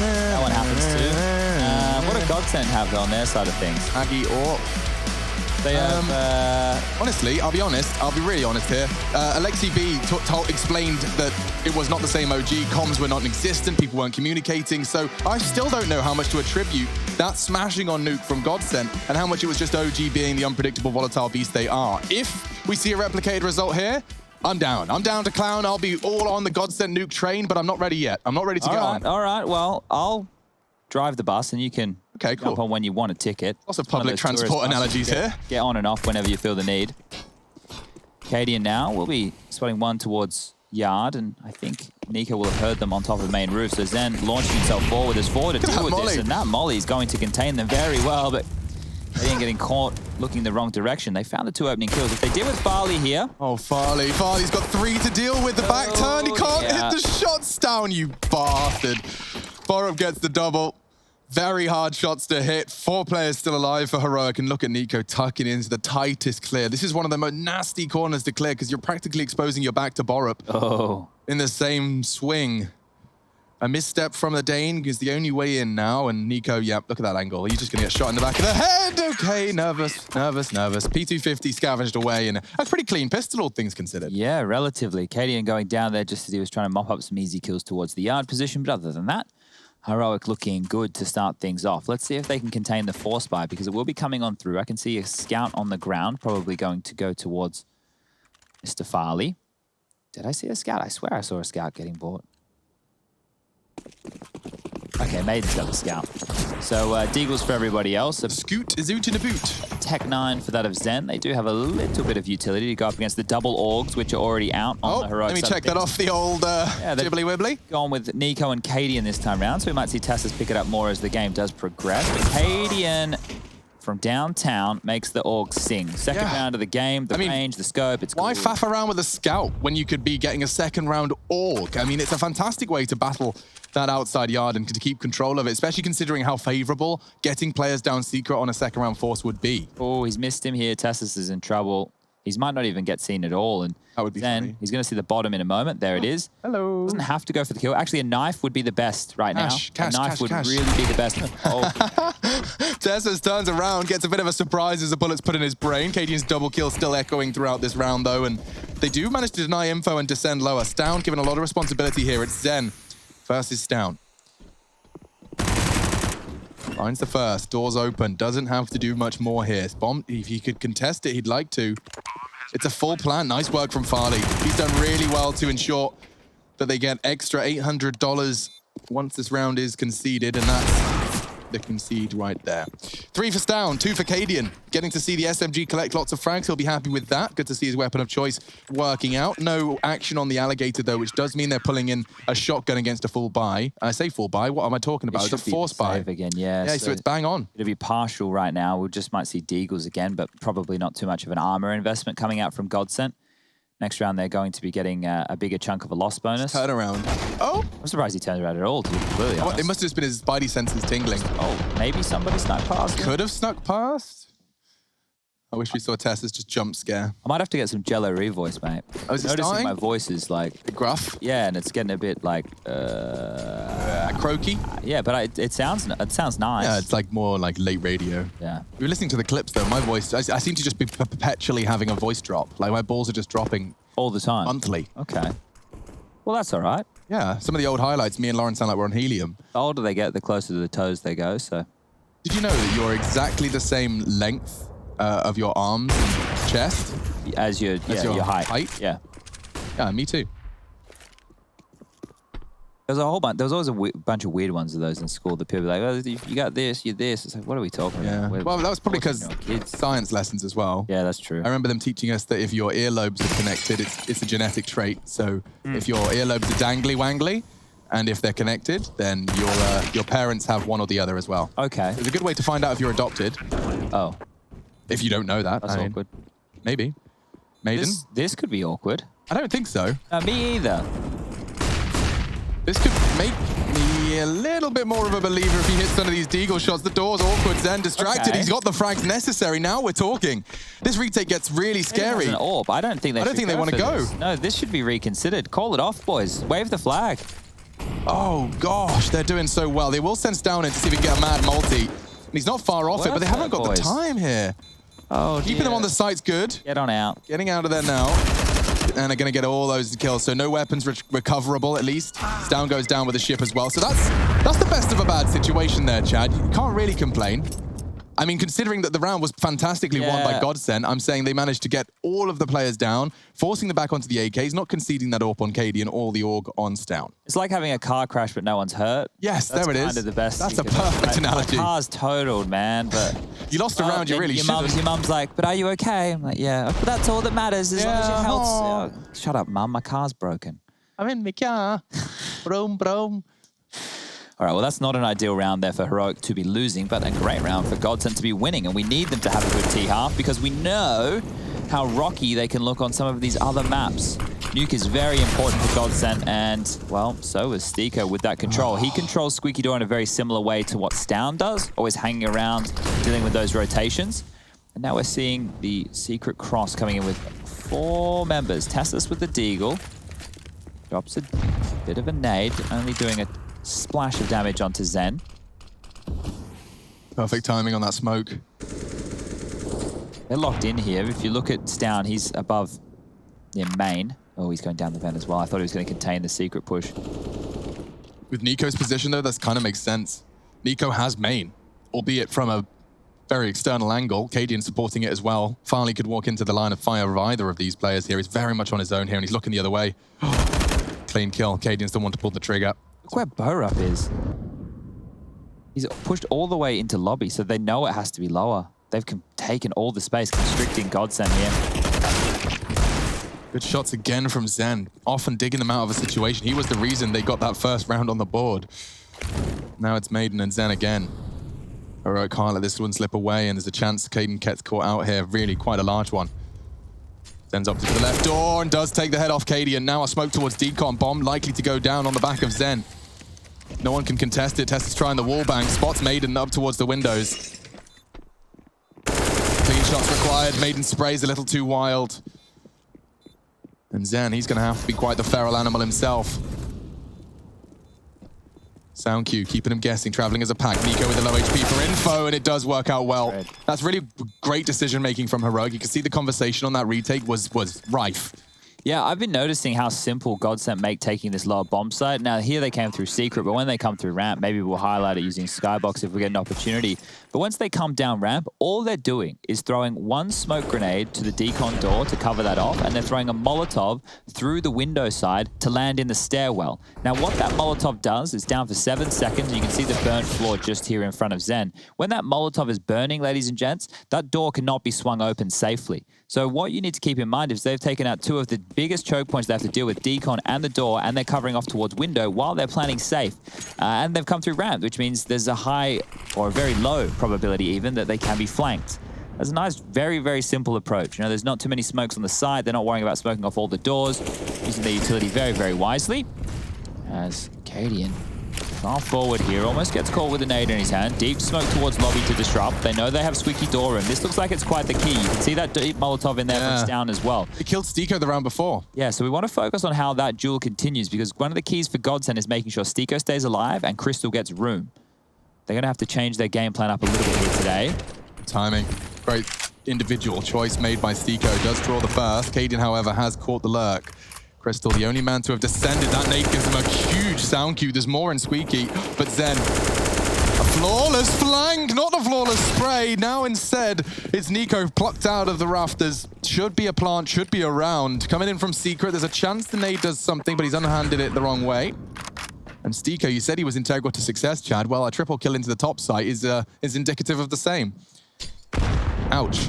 That one happens too. What do Godsent have on their side of things? Aggie or... They have... honestly, I'll be really honest here. Alexi B explained that it was not the same OG, comms were non-existent, people weren't communicating, so I still don't know how much to attribute that smashing on Nuke from Godsent and how much it was just OG being the unpredictable, volatile beast they are. If we see a replicated result here, I'm down. I'm down to clown. I'll be all on the Godsent Nuke train, but I'm not ready yet. I'm not ready to get on. All right, well, I'll drive the bus and you can jump on when you want a ticket. Lots of public transport analogies here. Get on and off whenever you feel the need. Cadian now will be spotting one towards Yard, and I think Nico will have heard them on top of the main roof. So Zen launching himself forward. There's four to deal with this, and that molly is going to contain them very well, but Cadian getting caught looking the wrong direction. They found the two opening kills. If they did with Farley here... Oh, Farley. Farley's got 3 to deal with. The back turn. He can't hit the shots down, you bastard. Borup gets the double. Very hard shots to hit. 4 players still alive for Heroic, and look at Nico tucking into the tightest clear. This is one of the most nasty corners to clear because you're practically exposing your back to Borup in the same swing. A misstep from the Dane is the only way in now, and Nico, yep, look at that angle. He's just going to get shot in the back of the head. Okay, nervous. P250 scavenged away, and a pretty clean pistol, all things considered. Yeah, relatively. Cadian going down there just as he was trying to mop up some easy kills towards the Yard position, but other than that, Heroic looking good to start things off. Let's see if they can contain the force buy, because it will be coming on through. I can see a scout on the ground, probably going to go towards Mr. Farley. Did I see a scout? I swear I saw a scout getting bought. Okay, Maiden's got the scout. So Deagles for everybody else. A scoot is out in a boot. Tech 9 for that of Zen. They do have a little bit of utility to go up against the double Orgs, which are already out on the Heroic let me check that off the old Jibbly Wibbly. Gone with Nico and Cadian this time round, so we might see Tassus pick it up more as the game does progress. But Cadian from downtown makes the Orgs sing. Second round of the game, the range, the scope, it's why cool. faff around with a scout when you could be getting a second round Org? I mean, it's a fantastic way to battle that outside Yard and to keep control of it, especially considering how favorable getting players down secret on a second round force would be. Oh, he's missed him here. Tassus is in trouble. He might not even get seen at all. And that would be then funny. He's going to see the bottom in a moment. There it is. Hello. Doesn't have to go for the kill. Actually, a knife would be the best right now. A knife would really be the best. Tassus turns around, gets a bit of a surprise as the bullet's put in his brain. Cadian's double kill still echoing throughout this round, though, and they do manage to deny info and descend lower. Stown given a lot of responsibility here. It's Zen versus Stown. Finds the first, doors open, doesn't have to do much more here. Bomb, if he could contest it, he'd like to. It's a full plan, nice work from Farley. He's done really well to ensure that they get extra $800 once this round is conceded, and that's the concede right there. 3 for Stown, 2 for Cadian. Getting to see the SMG collect lots of frags, he'll be happy with that. Good to see his weapon of choice working out. No action on the Alligator though, which does mean they're pulling in a shotgun against a full buy. I say full buy, what am I talking about? It's a force buy. Again, yeah. Yeah, so it's bang on. It'll be partial right now. We just might see Deagles again, but probably not too much of an armor investment coming out from Godsent. Next round, they're going to be getting a bigger chunk of a loss bonus. Turn around. Oh! I'm surprised he turned around at all, to be completely honest. It must have just been his spidey senses tingling. Oh, maybe somebody snuck past him. Could have snuck past. I wish we saw Tessa's just jump scare. I might have to get some Jello revoice, mate. Oh, is it noticing starting? My voice is like... gruff? Yeah, and it's getting a bit like... croaky? Yeah, but it sounds nice. Yeah, it's like more like late radio. Yeah. We were listening to the clips though, my voice, I seem to just be perpetually having a voice drop. Like my balls are just dropping. All the time? Monthly. Okay. Well, that's all right. Yeah, some of the old highlights, me and Lauren sound like we're on helium. The older they get, the closer to the toes they go, so... Did you know that you're exactly the same length of your arms and chest? As your height? Yeah. Yeah, me too. There's a whole bunch. There was always a bunch of weird ones of those in school. The people were like, oh, you got this, you're this. It's like, what are we talking about? Well, that was probably because science lessons as well. Yeah, that's true. I remember them teaching us that if your earlobes are connected, it's a genetic trait. So if your earlobes are dangly wangly, and if they're connected, then your parents have one or the other as well. Okay. It's a good way to find out if you're adopted. Oh. If you don't know that. That's awkward. Maybe. Maiden? This could be awkward. I don't think so. Me either. This could make me a little bit more of a believer if he hits some of these Deagle shots. The door's awkward, Zen distracted. Okay. He's got the frags necessary. Now we're talking. This retake gets really scary. An AWP. I don't think they want to go. No, this should be reconsidered. Call it off, boys. Wave the flag. Oh, gosh, they're doing so well. They will send down in to see if he can get a mad multi. And he's not far off it, but they haven't got the time here. Oh, keeping them on the site's good. Get on out. Getting out of there now. And they're going to get all those kills. So no weapons recoverable, at least. Down goes down with the ship as well. So that's the best of a bad situation there, Chad. You can't really complain. I mean, considering that the round was fantastically won by Godsent, I'm saying they managed to get all of the players down, forcing them back onto the AKs, not conceding that AWP on KD and all the AUG on Stown. It's like having a car crash, but no one's hurt. Yes, there it is. That's kind of the best. That's a perfect analogy. My car's totaled, man, but... You lost a round, you really shouldn't. Your mum's like, but are you okay? I'm like, yeah. But that's all that matters, as long as your health's... Oh, shut up, mum. My car's broken. I'm in my car. Brom, brom. All right, well, that's not an ideal round there for Heroic to be losing, but a great round for Godsent to be winning. And we need them to have a good T-half because we know how rocky they can look on some of these other maps. Nuke is very important for Godsent, and, well, so is Stiko with that control. He controls Squeaky Door in a very similar way to what Stown does, always hanging around, dealing with those rotations. And now we're seeing the secret cross coming in with 4 members. Tessus with the Deagle. Drops a bit of a nade, only doing a splash of damage onto Zen. Perfect timing on that smoke. They're locked in here. If you look at Stown, he's above their main. Oh, he's going down the vent as well. I thought he was going to contain the secret push. With Nico's position, though, that kind of makes sense. Nico has main, albeit from a very external angle. Cadian supporting it as well. Farley could walk into the line of fire of either of these players here. He's very much on his own here, and he's looking the other way. Clean kill. Cadian's the one to pull the trigger. Look where Borup is. He's pushed all the way into lobby, so they know it has to be lower. They've taken all the space, constricting Godsent here. Good shots again from Zen. Often digging them out of a situation. He was the reason they got that first round on the board. Now it's Maiden and Zen again. Heroic can't let this one slip away, and there's a chance Caden gets caught out here. Really quite a large one. Zen's up to the left door and does take the head off Katie, and now a smoke towards Decon. Bomb likely to go down on the back of Zen. No one can contest it. Tess is trying the wall bang. Spots Maiden up towards the windows. Clean shots required. Maiden sprays a little too wild. And Zen, he's going to have to be quite the feral animal himself. Sound Q, keeping him guessing, traveling as a pack. Nico with a low HP for info, and it does work out well. Right. That's really great decision-making from Heroic. You can see the conversation on that retake was rife. Yeah, I've been noticing how simple Godsent make taking this lower bomb site. Now, here they came through Secret, but when they come through ramp, maybe we'll highlight it using Skybox if we get an opportunity. But once they come down ramp, all they're doing is throwing one smoke grenade to the decon door to cover that off, and they're throwing a Molotov through the window side to land in the stairwell. Now, what that Molotov does is down for 7 seconds. You can see the burnt floor just here in front of Zen. When that Molotov is burning, ladies and gents, that door cannot be swung open safely. So what you need to keep in mind is they've taken out 2 of the biggest choke points they have to deal with, decon and the door, and they're covering off towards window while they're planning safe. And they've come through ramp, which means there's a high or a very low probability even that they can be flanked. That's a nice, very, very simple approach. You know, there's not too many smokes on the side. They're not worrying about smoking off all the doors, using their utility very, very wisely. As Cadian far forward here, almost gets caught with a nade in his hand. Deep smoke towards lobby to disrupt. They know they have squeaky door room. This looks like it's quite the key. You can see that deep Molotov in there from down as well. It killed Stiko the round before. Yeah, so we want to focus on how that duel continues, because one of the keys for Godsent is making sure Stiko stays alive and Crystal gets room. They're going to have to change their game plan up a little bit here today. Timing. Great individual choice made by Stiko. Does draw the first. Cadian, however, has caught the lurk. Crystal, the only man to have descended. That nade gives him a huge sound cue. There's more in Squeaky, but Zen, a flawless flank, not a flawless spray. Now instead, it's Nico plucked out of the rafters. Should be a plant, should be a round. Coming in from Secret, there's a chance the nade does something, but he's unhanded it the wrong way. And Stiko, you said he was integral to success, Chad. Well, a triple kill into the top site is indicative of the same. Ouch.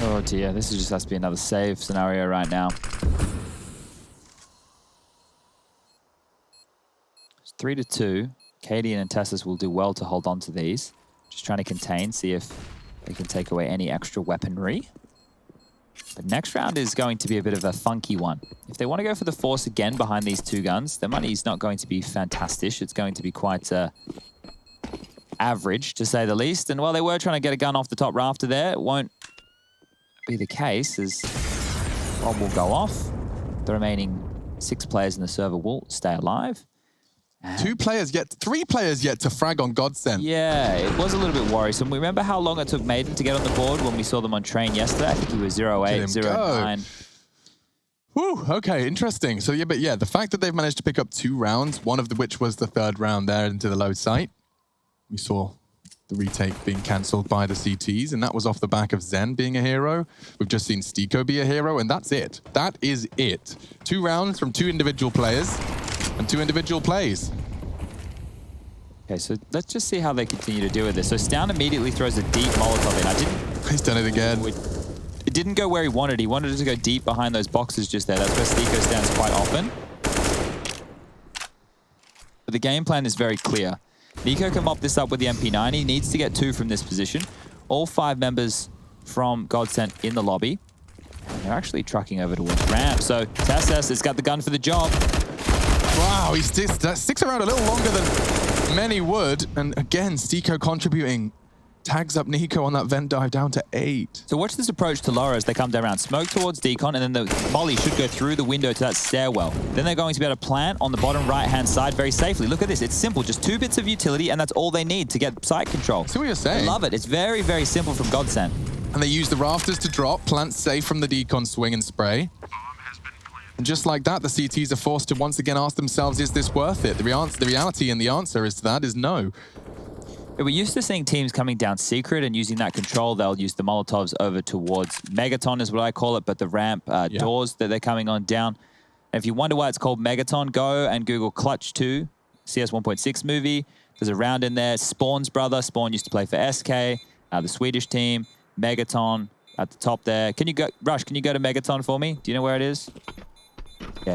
Oh dear, this just has to be another save scenario right now. 3-2. Cadian and Tessus will do well to hold on to these. Just trying to contain, see if they can take away any extra weaponry. But next round is going to be a bit of a funky one. If they want to go for the Force again behind these 2 guns, the money is not going to be fantastic. It's going to be quite average, to say the least. And while they were trying to get a gun off the top rafter there, it won't be the case, as bomb will go off. The remaining 6 players in the server will stay alive. 3 players yet to frag on Godsent. Yeah, it was a little bit worrisome. We remember how long it took Maiden to get on the board when we saw them on train yesterday. I think he was 0-8, 0-9. Whew, okay, interesting. So yeah, the fact that they've managed to pick up 2 rounds, one of which was the 3rd round there into the low site. We saw the retake being cancelled by the CTs, and that was off the back of Zen being a hero. We've just seen Stiko be a hero, and that's it. That is it. 2 rounds from 2 individual players and 2 individual plays. Okay, so let's just see how they continue to deal with this. So Stown immediately throws a deep Molotov in. He's done it again. It didn't go where he wanted. He wanted it to go deep behind those boxes just there. That's where Stiko stands quite often. But the game plan is very clear. Nico can mop this up with the MP9. He needs to get 2 from this position. All 5 members from Godsent in the lobby. And they're actually trucking over towards ramp. So Tassis has got the gun for the job. Wow, he sticks around a little longer than many would. And again, Stiko contributing. Tags up Nico on that vent dive down to 8. So watch this approach to Laura as they come down around. Smoke towards Decon, and then the molly should go through the window to that stairwell. Then they're going to be able to plant on the bottom right-hand side very safely. Look at this. It's simple. Just 2 bits of utility, and that's all they need to get site control. See what you're saying? I love it. It's very, very simple from Godsent. And they use the rafters to drop, plant safe from the Decon swing and spray. And just like that, the CTs are forced to once again ask themselves, is this worth it? The reality and the answer is to that is no. We're used to seeing teams coming down secret and using that control. They'll use the Molotovs over towards Megaton is what I call it, but the ramp doors that they're coming on down. And if you wonder why it's called Megaton, go and Google Clutch 2, CS 1.6 movie. There's a round in there. Spawn's brother. Spawn used to play for SK, the Swedish team. Megaton at the top there. Can you go, Rush, can you go to Megaton for me? Do you know where it is? Yeah.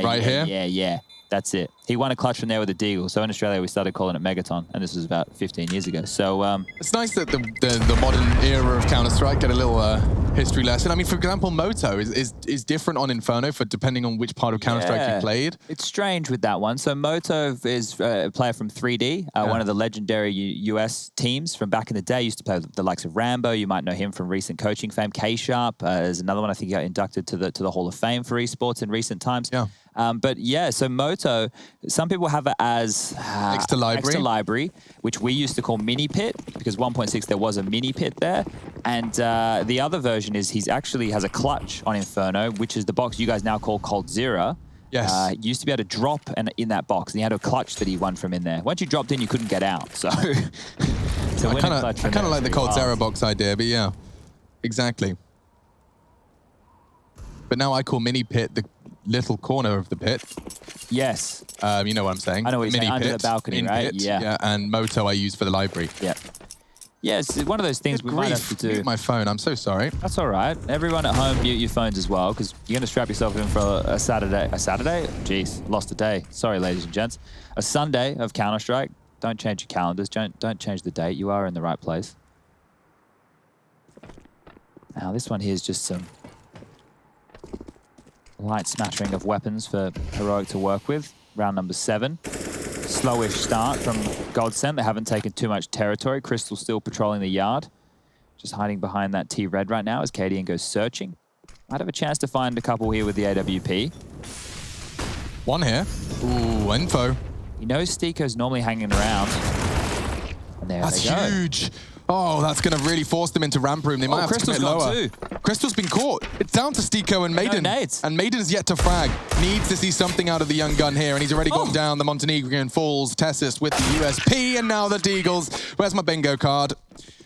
Right here? Yeah. That's it. He won a clutch from there with a Deagle. So in Australia, we started calling it Megaton, and this was about 15 years ago. So it's nice that the modern era of Counter-Strike get a little history lesson. I mean, for example, Moto is different on Inferno for depending on which part of Counter-Strike you played. It's strange with that one. So Moto is a player from 3D, one of the legendary US teams from back in the day. Used to play with the likes of Rambo. You might know him from recent coaching fame. K-Sharp is another one. I think he got inducted to the Hall of Fame for esports in recent times. Yeah. But yeah, so Moto, some people have it as extra library, which we used to call mini pit, because 1.6 there was a mini pit there. And the other version is he's actually has a clutch on Inferno, which is the box you guys now call Cold Zero. Yes. Used to be able to drop in that box, and he had a clutch that he won from in there. Once you dropped in, you couldn't get out. So, I kind of like the Cold Zero box idea, but yeah, exactly. But now I call mini pit the little corner of the pit. Yes. You know what I'm saying. I know what you're saying. Under the balcony, right? Pit, yeah. And Moto I use for the library. Yeah. Yeah, it's one of those things we might have to do. Mute my phone. I'm so sorry. That's all right. Everyone at home, mute your phones as well, because you're going to strap yourself in for a Saturday. A Saturday? Jeez, lost a day. Sorry, ladies and gents. A Sunday of Counter-Strike. Don't change your calendars. Don't change the date. You are in the right place. Now, this one here is just some light smattering of weapons for Heroic to work with. Round number 7. Slowish start from Godsent. They haven't taken too much territory. Crystal still patrolling the yard. Just hiding behind that T-Red right now as KDN goes searching. Might have a chance to find a couple here with the AWP. One here. Ooh, info. He knows Stiko's normally hanging around. And there that's they go. Huge. Oh, that's going to really force them into ramp room. They might have Crystal's to commit lower. Too. Crystal's been caught. It's down to Stiko and Maiden. No nades. And Maiden's yet to frag. Needs to see something out of the young gun here, and he's already gone down. The Montenegrin falls. Tessis with the USP, and now the Deagles. Where's my bingo card?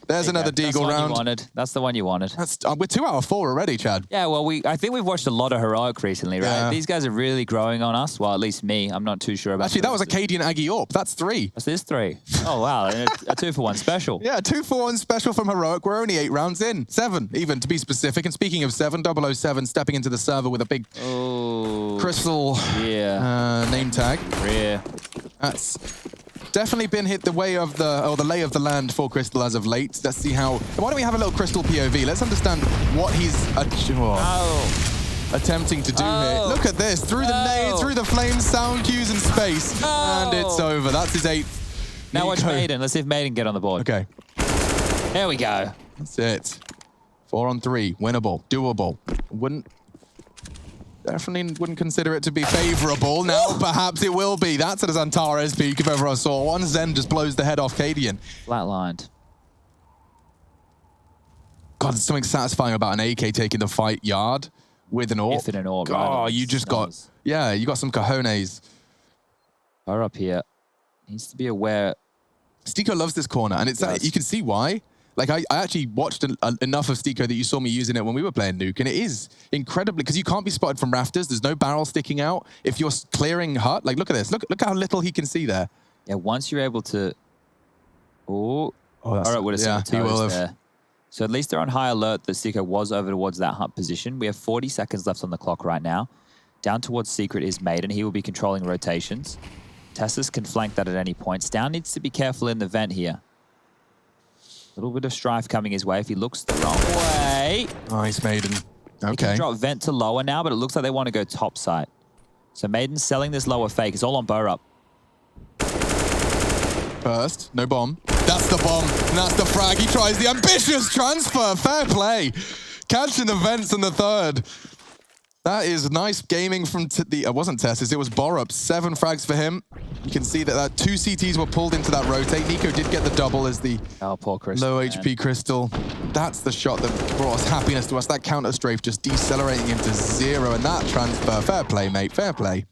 There's another Deagle round. That's the one you wanted. That's, we're 2 out of 4 already, Chad. Yeah, well, I think we've watched a lot of Heroic recently, right? Yeah. These guys are really growing on us. Well, at least me. I'm not too sure about Actually, that was a KD and Aggie Orp. That's 3. That's this 3. Oh, wow. A 2-for-1 special. Yeah, 2-for-1 special from Heroic. We're only 8 rounds in. 7, even, to be specific. And speaking of 7, 007 stepping into the server with a big crystal name tag. Yeah. That's definitely been hit the way of the lay of the land for Crystal as of late. Let's see how. Why don't we have a little Crystal POV? Let's understand what he's attempting to do here. Look at this, through the nade, through the flames, sound cues, and space, and it's over. That's his 8th. Now watch Maiden. Let's see if Maiden get on the board. Okay. There we go. That's it. 4 on 3, winnable, doable. definitely wouldn't consider it to be favorable. Now perhaps it will be. That's an Antares peak if ever I saw one. Zen just blows the head off Cadian. Flatlined. God, there's something satisfying about an AK taking the fight yard with an AWP. If in an AWP, Oh, right? you just got, yeah, you got some cojones. Far up here. Needs to be aware. Stiko loves this corner, and it's you can see why. Like, I actually watched enough of Stiko that you saw me using it when we were playing Nuke, and it is incredibly, because you can't be spotted from rafters. There's no barrel sticking out. If you're clearing hut, like, look at this. Look how little he can see there. Yeah, once you're able to... Oh, that's, all right, would have yeah, seen the he will toes have. there. So at least they're on high alert that Stiko was over towards that hut position. We have 40 seconds left on the clock right now. Down towards Secret is Maiden. He will be controlling rotations. Tessus can flank that at any point. Stown needs to be careful in the vent here. A little bit of strife coming his way if he looks the wrong way. Nice, Maiden. Okay. He can drop vent to lower now, but it looks like they want to go top side. So Maiden's selling this lower fake. It's all on Burrup. First, no bomb. That's the bomb, and that's the frag. He tries the ambitious transfer. Fair play. Catching the vents in the third. That is nice gaming from it wasn't Tessus, it was Borup. 7 frags for him. You can see that 2 CTs were pulled into that rotate. Nico did get the double as the poor Crystal, low man. HP Crystal. That's the shot that brought us happiness to us. That counter strafe just decelerating into 0, and that transfer. Fair play, mate. Fair play.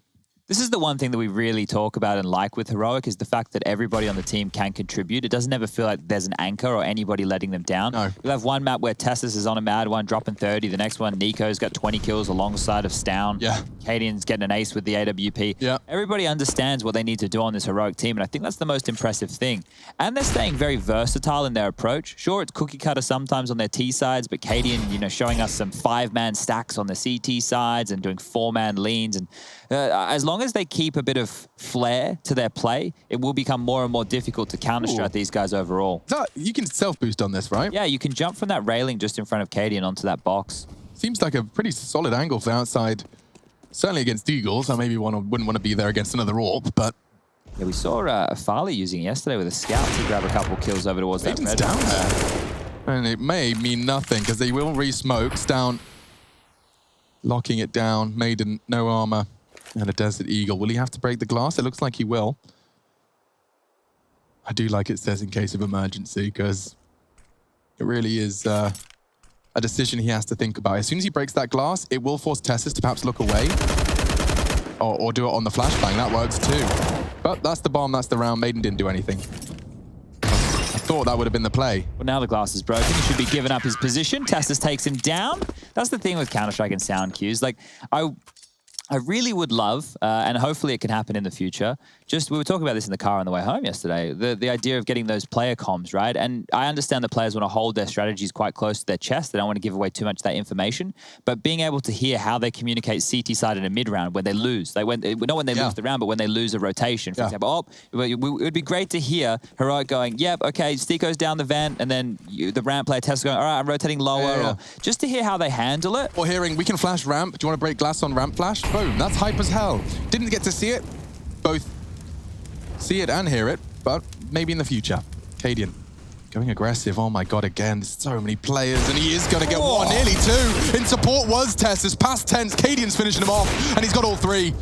This is the one thing that we really talk about and like with Heroic is the fact that everybody on the team can contribute. It doesn't ever feel like there's an anchor or anybody letting them down. No. We'll have one map where Tessus is on a mad one, dropping 30. The next one, Nico's got 20 kills alongside of Stown. Yeah. Cadian's getting an ace with the AWP. Yeah. Everybody understands what they need to do on this Heroic team, and I think that's the most impressive thing. And they're staying very versatile in their approach. Sure, it's cookie cutter sometimes on their T sides, but Cadian, you know, showing us some 5-man stacks on the CT sides and doing 4-man leans. And as long as they keep a bit of flair to their play, it will become more and more difficult to counter-strat these guys overall. So you can self-boost on this, right? Yeah, you can jump from that railing just in front of Cadian onto that box. Seems like a pretty solid angle for outside. Certainly against Eagles. I maybe wouldn't want to be there against another AWP, but... Yeah, we saw Farley using it yesterday with a scout to grab a couple kills over towards that red. Down there. And it may mean nothing, because they will re-smoke. Down, locking it down. Maiden, no armor. And a Desert Eagle. Will he have to break the glass? It looks like he will. I do like it says in case of emergency, because it really is a decision he has to think about. As soon as he breaks that glass, it will force Tessus to perhaps look away. Or do it on the flashbang. That works too. But that's the bomb, that's the round. Maiden didn't do anything. I thought that would have been the play. Well, now the glass is broken. He should be giving up his position. Tessus takes him down. That's the thing with Counter-Strike and sound cues. Like, I really would love, and hopefully it can happen in the future, we were talking about this in the car on the way home yesterday, the idea of getting those player comms, right? And I understand the players want to hold their strategies quite close to their chest. They don't want to give away too much of that information, but being able to hear how they communicate CT side in a mid-round when they lose. Not when they lose the round, but when they lose a rotation. For example, it would be great to hear Heroic going, yep, okay, Stiko's down the vent, and then the ramp player Tess going, all right, I'm rotating lower, or just to hear how they handle it. Or hearing, we can flash ramp. Do you want to break glass on ramp flash? Boom, that's hype as hell. Didn't get to see it. Both see it and hear it, but maybe in the future. Cadian going aggressive. Oh my God, again, there's so many players, and he is going to get one, nearly 2. In support was Tessus. Past tense, Cadian's finishing him off, and he's got all 3.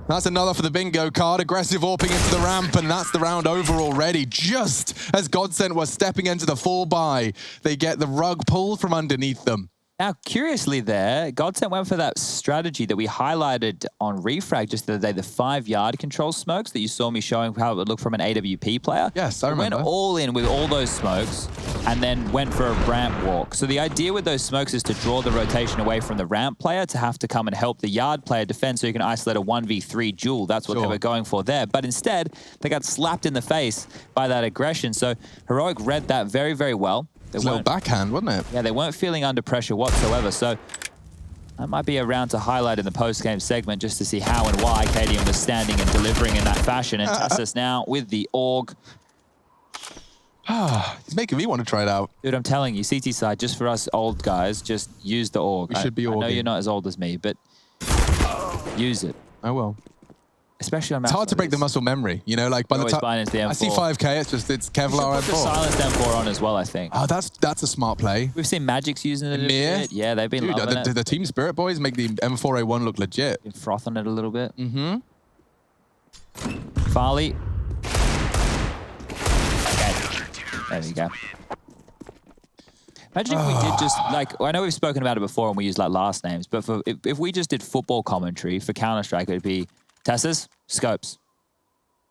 That's another for the bingo card. Aggressive AWPing into the ramp, and that's the round over already. Just as Godsent was stepping into the fall by, they get the rug pulled from underneath them. Now, curiously there, Godsent went for that strategy that we highlighted on Refrag just the other day, the 5-yard control smokes that you saw me showing how it would look from an AWP player. Yes, I remember. Went all in with all those smokes and then went for a ramp walk. So the idea with those smokes is to draw the rotation away from the ramp player to have to come and help the yard player defend so you can isolate a 1v3 duel. That's what they were going for there. But instead, they got slapped in the face by that aggression. So Heroic read that very, very well. It's a little backhand, wasn't it? Yeah, they weren't feeling under pressure whatsoever. So that might be a round to highlight in the post-game segment just to see how and why Cadian was standing and delivering in that fashion. And Tessus now with the AUG. He's making me want to try it out. Dude, I'm telling you, CT side, just for us old guys, just use the AUG. We should be AUGing. I know you're not as old as me, but use it. I will. especially on maps It's hard to like break the this. muscle memory, you know, like by the Always buying into the time M4. I see 5K, it's Kevlar Put the M4. silenced M4 on as well, I think. Oh, that's a smart play. We've seen Magic's using it a Mir? bit. Yeah, they've been Dude, loving it. the Team Spirit boys make the M4A1 look legit. Been frothing it a little bit. Mm-hmm. Farley. Okay. There we go. Imagine if we did just, like, I know we've spoken about it before and we use, like, last names, but for if we just did football commentary for Counter-Strike, it would be Tessers, Scopes,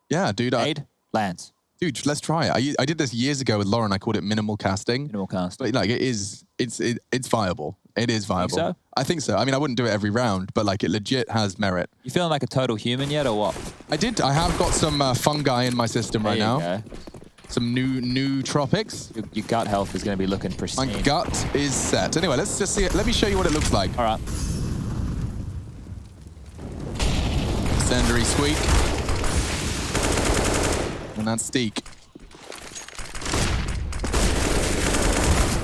Yeah, dude. Aid, Lance. Dude, let's try it. I did this years ago with Lauren. I called it minimal casting. Minimal cast. But like it's viable. It is viable. so? I think so. I mean, I wouldn't do it every round, but like it legit has merit. You feeling like a total human yet or what? I have got some fungi in my system right now. Go. Some new tropics. Your gut health is going to be looking pristine. My gut is set. Anyway, let's just see it. Let me show you what it looks like. All right. Sendery squeak. And that's Steak.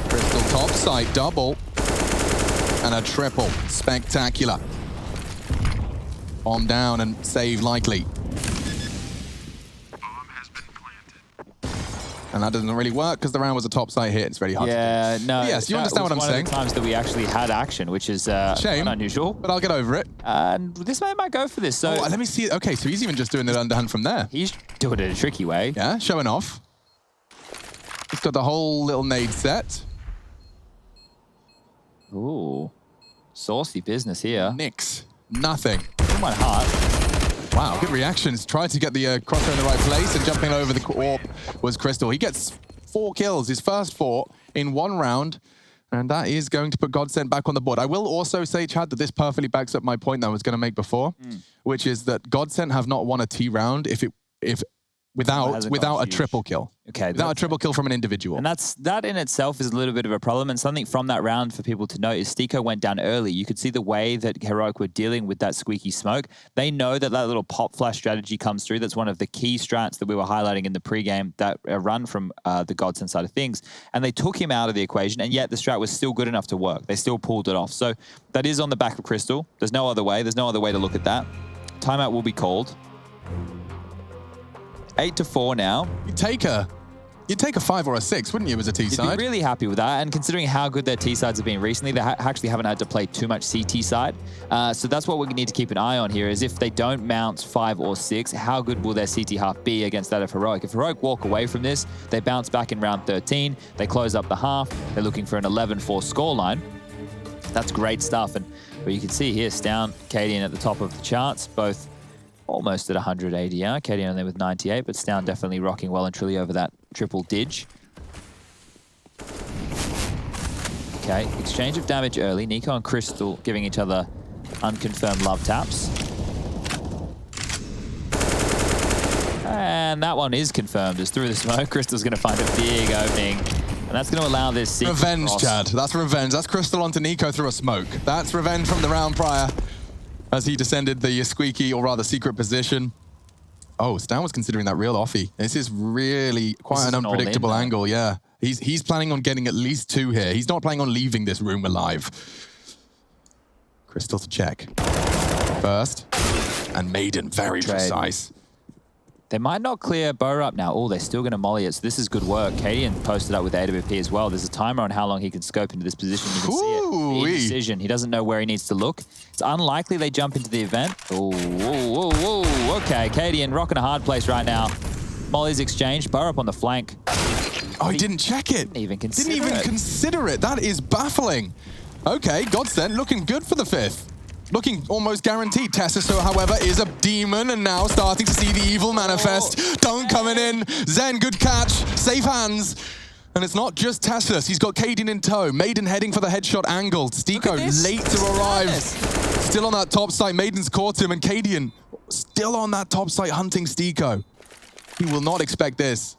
Crystal top side double. And a triple. Spectacular. Bomb down and save likely. And that doesn't really work because the round was a top side hit. It's very hard to do. No. Yes, you understand what I'm saying? One of the times that we actually had action, which is Shame, unusual. but I'll get over it. And this man might go for this. So Let me see it. Okay, so he's even just doing it underhand from there. he's doing it in a tricky way. Yeah, showing off. He's got the whole little nade set. Ooh. Saucy business here. Nix. Nothing. In my heart. Wow, good reactions. Tried to get the crosser in the right place and jumping over the AWP was Crystal. He gets 4 kills, his first 4 in 1 round. And that is going to put Godsent back on the board. I will also say, Chad, that this perfectly backs up my point that I was going to make before, which is that Godsent have not won a T round without a triple kill. Okay. Without a triple kill from an individual. And that in itself is a little bit of a problem. And something from that round for people to note is Stiko went down early. You could see the way that Heroic were dealing with that squeaky smoke. They know that little pop flash strategy comes through. That's one of the key strats that we were highlighting in the pregame that run from the Godsent side of things. And they took him out of the equation, and yet the strat was still good enough to work. They still pulled it off. So that is on the back of Crystal. There's no other way. There's no other way to look at that. Timeout will be called. 8-4 now. You'd take a 5 or a 6, wouldn't you, as a T side? You'd be really happy with that. And considering how good their T sides have been recently, they actually haven't had to play too much CT side. So that's what we need to keep an eye on here is if they don't mount 5 or 6, how good will their CT half be against that of Heroic? If Heroic walk away from this, they bounce back in round 13, they close up the half, they're looking for an 11-4 scoreline. That's great stuff. And but you can see here, Stown, Cadian at the top of the charts, both almost at 100 ADR. Cadian only with 98, but Stown definitely rocking well and truly over that triple dig. Okay, exchange of damage early. Nico and Crystal giving each other unconfirmed love taps. And that one is confirmed. It's through the smoke. Crystal's going to find a big opening. And that's going to allow this secret Revenge, cross. Chad. That's revenge. That's Crystal onto Nico through a smoke. That's revenge from the round prior as he descended the squeaky, or rather secret position. Oh, Stan was considering that real offie. This is really quite an unpredictable angle, yeah. He's planning on getting at least 2 here. He's not planning on leaving this room alive. Crystal to check. First. And Maiden, very precise. They might not clear Bow up now. Oh, they're still going to molly it. So this is good work. Cadian posted up with AWP as well. There's a timer on how long he can scope into this position. You can see it. The indecision. He doesn't know where he needs to look. It's unlikely they jump into the event. Oh, whoa, whoa, whoa. Okay, Cadian rocking a hard place right now. Molly's exchanged. Bow up on the flank. Oh, he didn't check it. Didn't even consider it. That is baffling. Okay, Godsent looking good for the 5th. Looking almost guaranteed. Tessaso, however, is a demon and now starting to see the evil manifest. Dunk coming in. Zen, good catch. Safe hands. And it's not just Tessus. He's got Cadian in tow. Maiden heading for the headshot angle. Stiko late to arrive. Still on that top site. Maiden's caught him and Cadian still on that top site hunting Stiko. He will not expect this.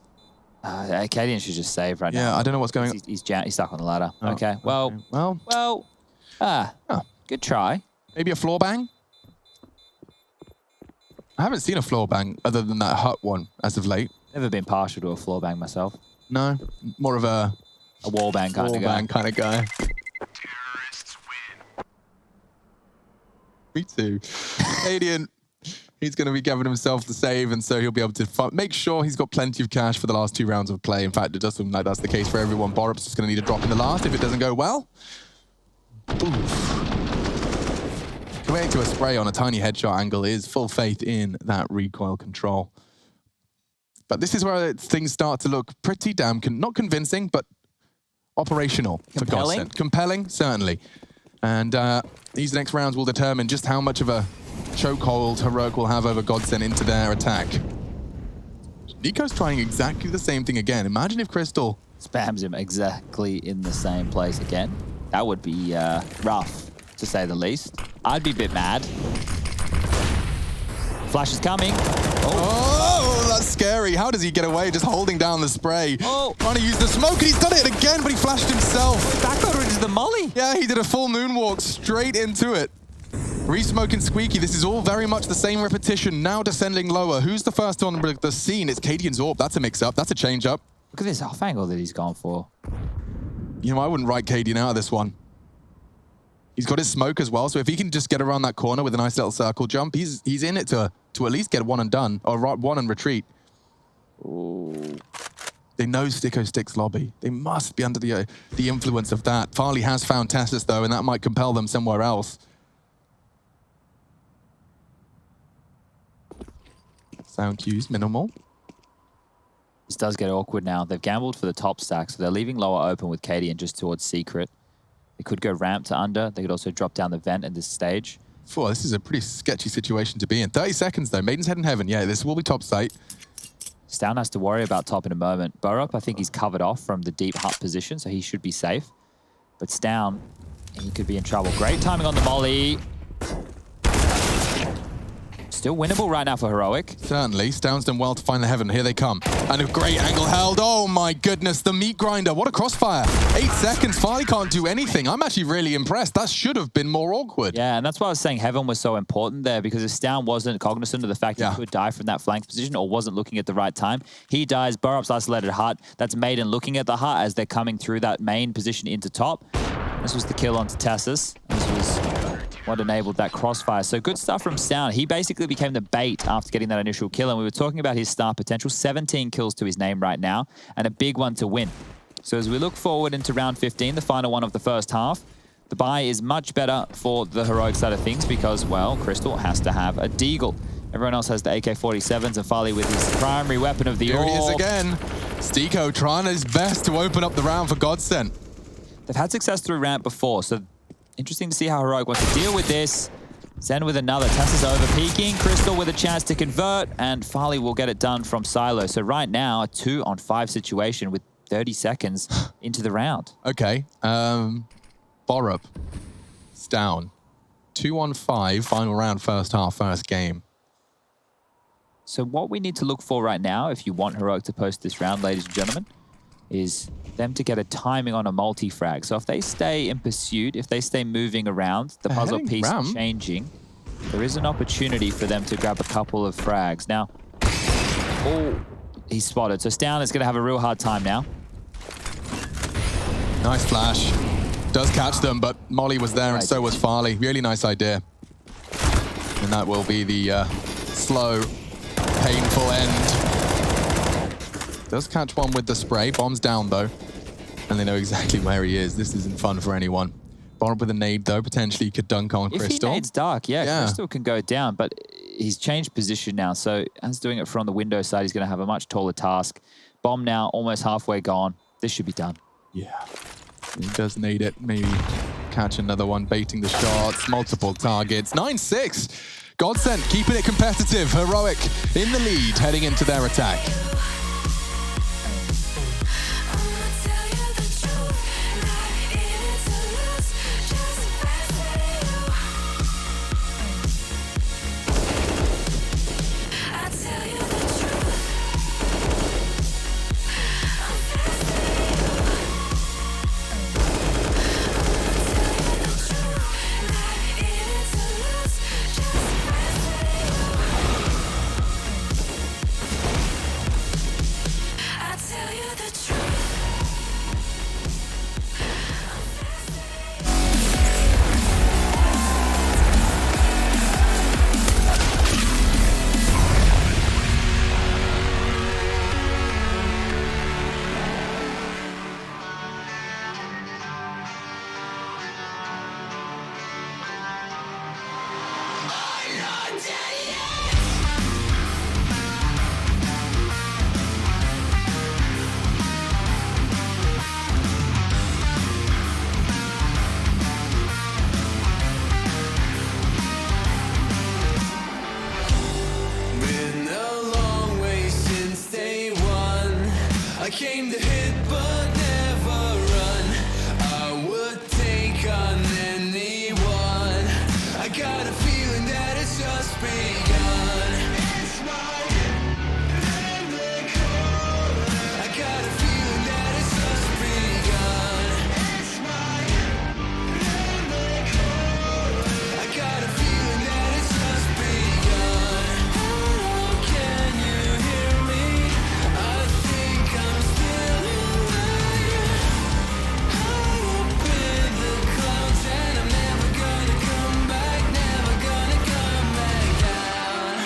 Cadian should just save right now. Yeah, I don't know what's going on. He's stuck on the ladder. Oh, okay, well, good try. Maybe a floor bang? I haven't seen a floor bang other than that hut one as of late. Never been partial to a floor bang myself. No, more of a wall bang kind of guy. Wall bang kind of guy. Me too. Cadian, He's going to be giving himself the save, and so he'll be able to make sure he's got plenty of cash for the last 2 rounds of play. In fact, it does seem like that's the case for everyone. Borup's just going to need a drop in the last if it doesn't go well. Oof. Committing to a spray on a tiny headshot angle is full faith in that recoil control. But this is where things start to look pretty damn, not convincing, but operational for Godsent. Compelling, certainly. And these next rounds will determine just how much of a chokehold Heroic will have over Godsent into their attack. Nico's trying exactly the same thing again. Imagine if Crystal spams him exactly in the same place again. That would be rough, to say the least. I'd be a bit mad. Flash is coming. Oh, that's scary. How does he get away just holding down the spray? Oh. Trying to use the smoke, and he's done it again, but he flashed himself. Back over into the molly. Yeah, he did a full moonwalk straight into it. Re-smoking Squeaky. This is all very much the same repetition, now descending lower. Who's the first on the scene? It's Cadian's AWP. That's a mix-up. That's a change-up. Look at this off angle that he's gone for. You know, I wouldn't write Cadian out of this one. He's got his smoke as well, so if he can just get around that corner with a nice little circle jump, he's in it to at least get one and done, or one and retreat. Ooh. They know Sticko Sticks lobby. They must be under the influence of that. Farley has found Tessus, though, and that might compel them somewhere else. Sound cues minimal. This does get awkward now. They've gambled for the top stack, so they're leaving lower open with Cadian just towards Secret. They could go ramp to under. They could also drop down the vent at this stage. This is a pretty sketchy situation to be in. 30 seconds, though. Maiden's Head in Heaven. Yeah, this will be top site. Stown has to worry about top in a moment. Borup, I think he's covered off from the deep hut position, so he should be safe. But Stown, he could be in trouble. Great timing on the molly. Still winnable right now for Heroic. Certainly. Stown's done well to find the heaven. Here they come. And a great angle held. Oh my goodness, the meat grinder. What a crossfire. 8 seconds. Farley can't do anything. I'm actually really impressed. That should have been more awkward. Yeah, and that's why I was saying heaven was so important there, because if Stown wasn't cognizant of the fact he could die from that flank position or wasn't looking at the right time, he dies. Borup's isolated hut. That's Maiden looking at the hut as they're coming through that main position into top. This was the kill onto Tessus. This was what enabled that crossfire. So good stuff from Stown. He basically became the bait after getting that initial kill, and we were talking about his star potential. 17 kills to his name right now, and a big one to win. So as we look forward into round 15, the final one of the first half, the buy is much better for the Heroic side of things because, well, Crystal has to have a deagle. Everyone else has the AK-47s, and Farley with his primary weapon of the Here he is AWP. again. Sticko trying his best to open up the round for Godsent. They've had success through ramp before, so interesting to see how Heroic wants to deal with this. Zen with another. Tess is over peaking. Crystal with a chance to convert, and Farley will get it done from Silo. So right now, a 2-on-5 situation with 30 seconds into the round. Okay. Borup. It's down. 2-on-5, final round, first half, first game. So what we need to look for right now, if you want Heroic to post this round, ladies and gentlemen, is them to get a timing on a multi-frag. So if they stay in pursuit, if they stay moving around, the puzzle piece changing, there is an opportunity for them to grab a couple of frags. Now, he's spotted. So Stown is going to have a real hard time now. Nice flash. Does catch them, but Molly was there and so was Farley. Really nice idea. And that will be the slow, painful end. Does catch one with the spray. Bomb's down, though. And they know exactly where he is. This isn't fun for anyone. Borup with a nade, though. Potentially could dunk on Crystal. If he nades dark, yeah, Crystal can go down. But he's changed position now. So as doing it from the window side, he's going to have a much taller task. Bomb now almost halfway gone. This should be done. Yeah. He does nade it. Maybe catch another one. Baiting the shots. Multiple targets. 9-6. Godsent keeping it competitive. Heroic in the lead heading into their attack. I came to hit but never run. I would take on anyone. I got a feeling that it's just begun. It's my I got a feeling that it's just begun. It's my I got a feeling that it's just begun. Oh, can you hear me? I think I'm still alive. High up in the clouds and I'm never gonna come back, never gonna come back down.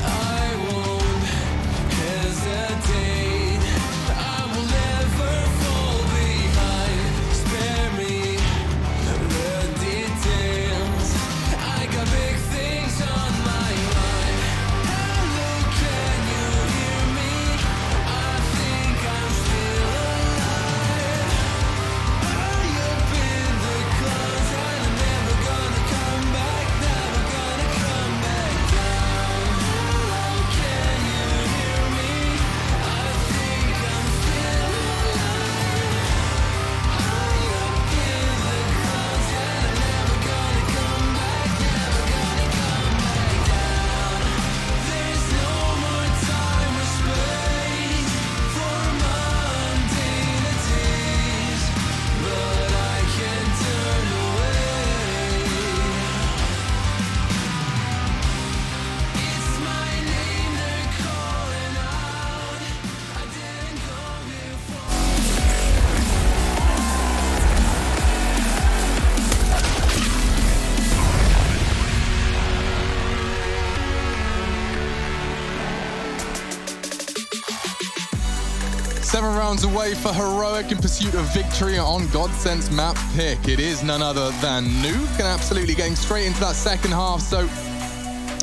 I won't hesitate. I will never fall behind. Spare me the details. I got big things on my mind. Hello, can you hear me? I think I'm still alive. High up in the clouds and I'm never gonna come back, never gonna come back down. Hello, can you hear me? I think I'm still alive. High up in the clouds and I'm never gonna come back, never gonna come back down. There's no more time or space for mundane days, but I can't turn away. It's my name they're calling out. I didn't go before. Seven rounds away for Heroic in pursuit of victory on Godsent's map pick. It is none other than Nuke, and absolutely getting straight into that second half. So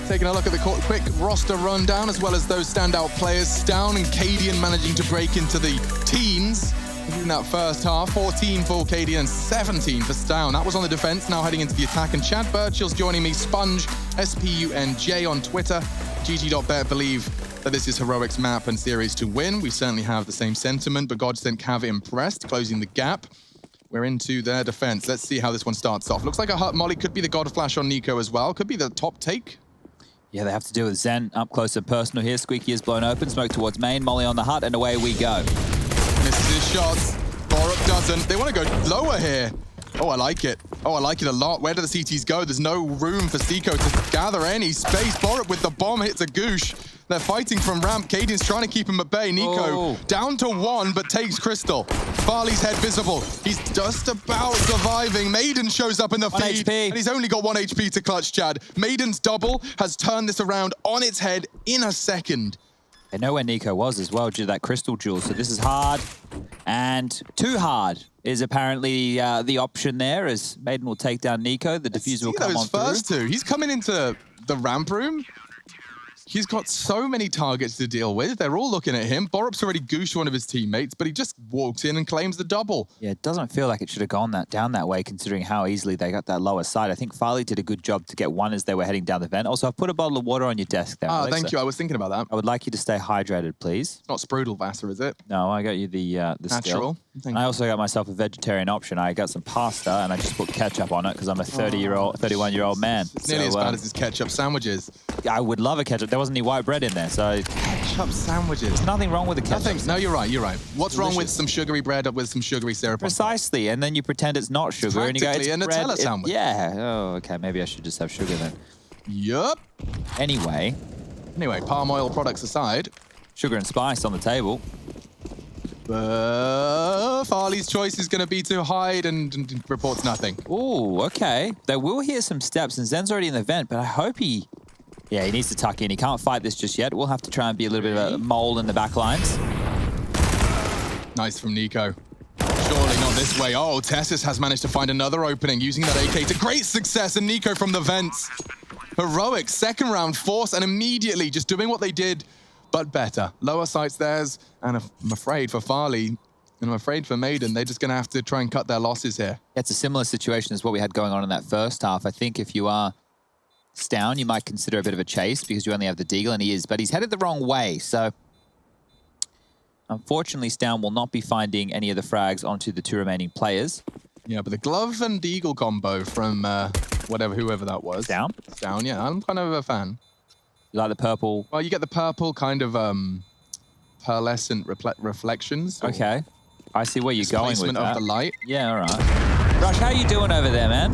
taking a look at the quick roster rundown, as well as those standout players. Stown and Cadian managing to break into the teens in that first half. 14 for Cadian and 17 for Stown. That was on the defense, now heading into the attack. And Chad Birchill's joining me, Sponge, SPUNJ on Twitter. GG.bet believe that this is Heroic's map and series to win. We certainly have the same sentiment, but Godsent have impressed, closing the gap. We're into their defense. Let's see how this one starts off. Looks like a hut molly, could be the God Flash on Nico as well. Could be the top take. Yeah, they have to deal with Zen up close and personal here. Squeaky is blown open, smoke towards main, molly on the hut, and away we go. Misses his shots. Borup doesn't. They want to go lower here. Oh, I like it. Oh, I like it a lot. Where do the CTs go? There's no room for Seco to gather any space. Borup with the bomb hits a goosh. They're fighting from ramp. Cadian's trying to keep him at bay. Nico down to one, but takes Crystal. Farley's head visible. He's just about surviving. Maiden shows up in the feed, and he's only got 1 HP to clutch, Chad. Maiden's double has turned this around on its head in a second. They know where Nico was as well due to that crystal jewel, so this is hard. And too hard is apparently the option there, as Maiden will take down Nico. The diffuser will come on through. First two. He's coming into the ramp room. He's got so many targets to deal with. They're all looking at him. Borup's already gooshed one of his teammates, but he just walks in and claims the double. Yeah, it doesn't feel like it should have gone down that way, considering how easily they got that lower side. I think Farley did a good job to get one as they were heading down the vent. Also, I've put a bottle of water on your desk there. Oh, thank you. I was thinking about that. I would like you to stay hydrated, please. Not Sprudelwasser, is it? No, I got you the natural. And I also got myself a vegetarian option. I got some pasta, and I just put ketchup on it because I'm a 31-year-old man. It's nearly as bad as his ketchup sandwiches. I would love a ketchup. There wasn't any white bread in there, so... Ketchup sandwiches. There's nothing wrong with the ketchup. Nothing. No, you're right, you're right. What's wrong with some sugary bread with some sugary syrup? Precisely, and then you pretend it's not sugar, and you go, it's a bread. Nutella sandwich. Yeah. Oh, okay. Maybe I should just have sugar then. Yup. Anyway, palm oil products aside. Sugar and spice on the table. Farley's choice is going to be to hide and reports nothing. Ooh, okay. They will hear some steps, and Zen's already in the vent, but I hope he... Yeah, he needs to tuck in. He can't fight this just yet. We'll have to try and be a little bit of a mole in the back lines. Nice from Nico. Surely not this way. Oh, Tessus has managed to find another opening using that AK to great success, and Nico from the vents. Heroic second round force, and immediately just doing what they did but better. Lower sights theirs, and I'm afraid for Farley, and I'm afraid for Maiden, they're just going to have to try and cut their losses here. It's a similar situation as what we had going on in that first half. I think if you are Stown, you might consider a bit of a chase because you only have the Deagle, and he is, but he's headed the wrong way. So unfortunately, Stown will not be finding any of the frags onto the 2 remaining players. Yeah, but the glove and Deagle combo from whoever that was. Stown? Stown, yeah, I'm kind of a fan. You like the purple? Well, you get the purple kind of pearlescent reflections. Okay. I see where you're going with Placement that. of the light. Yeah, all right. Rush, how you doing over there, man?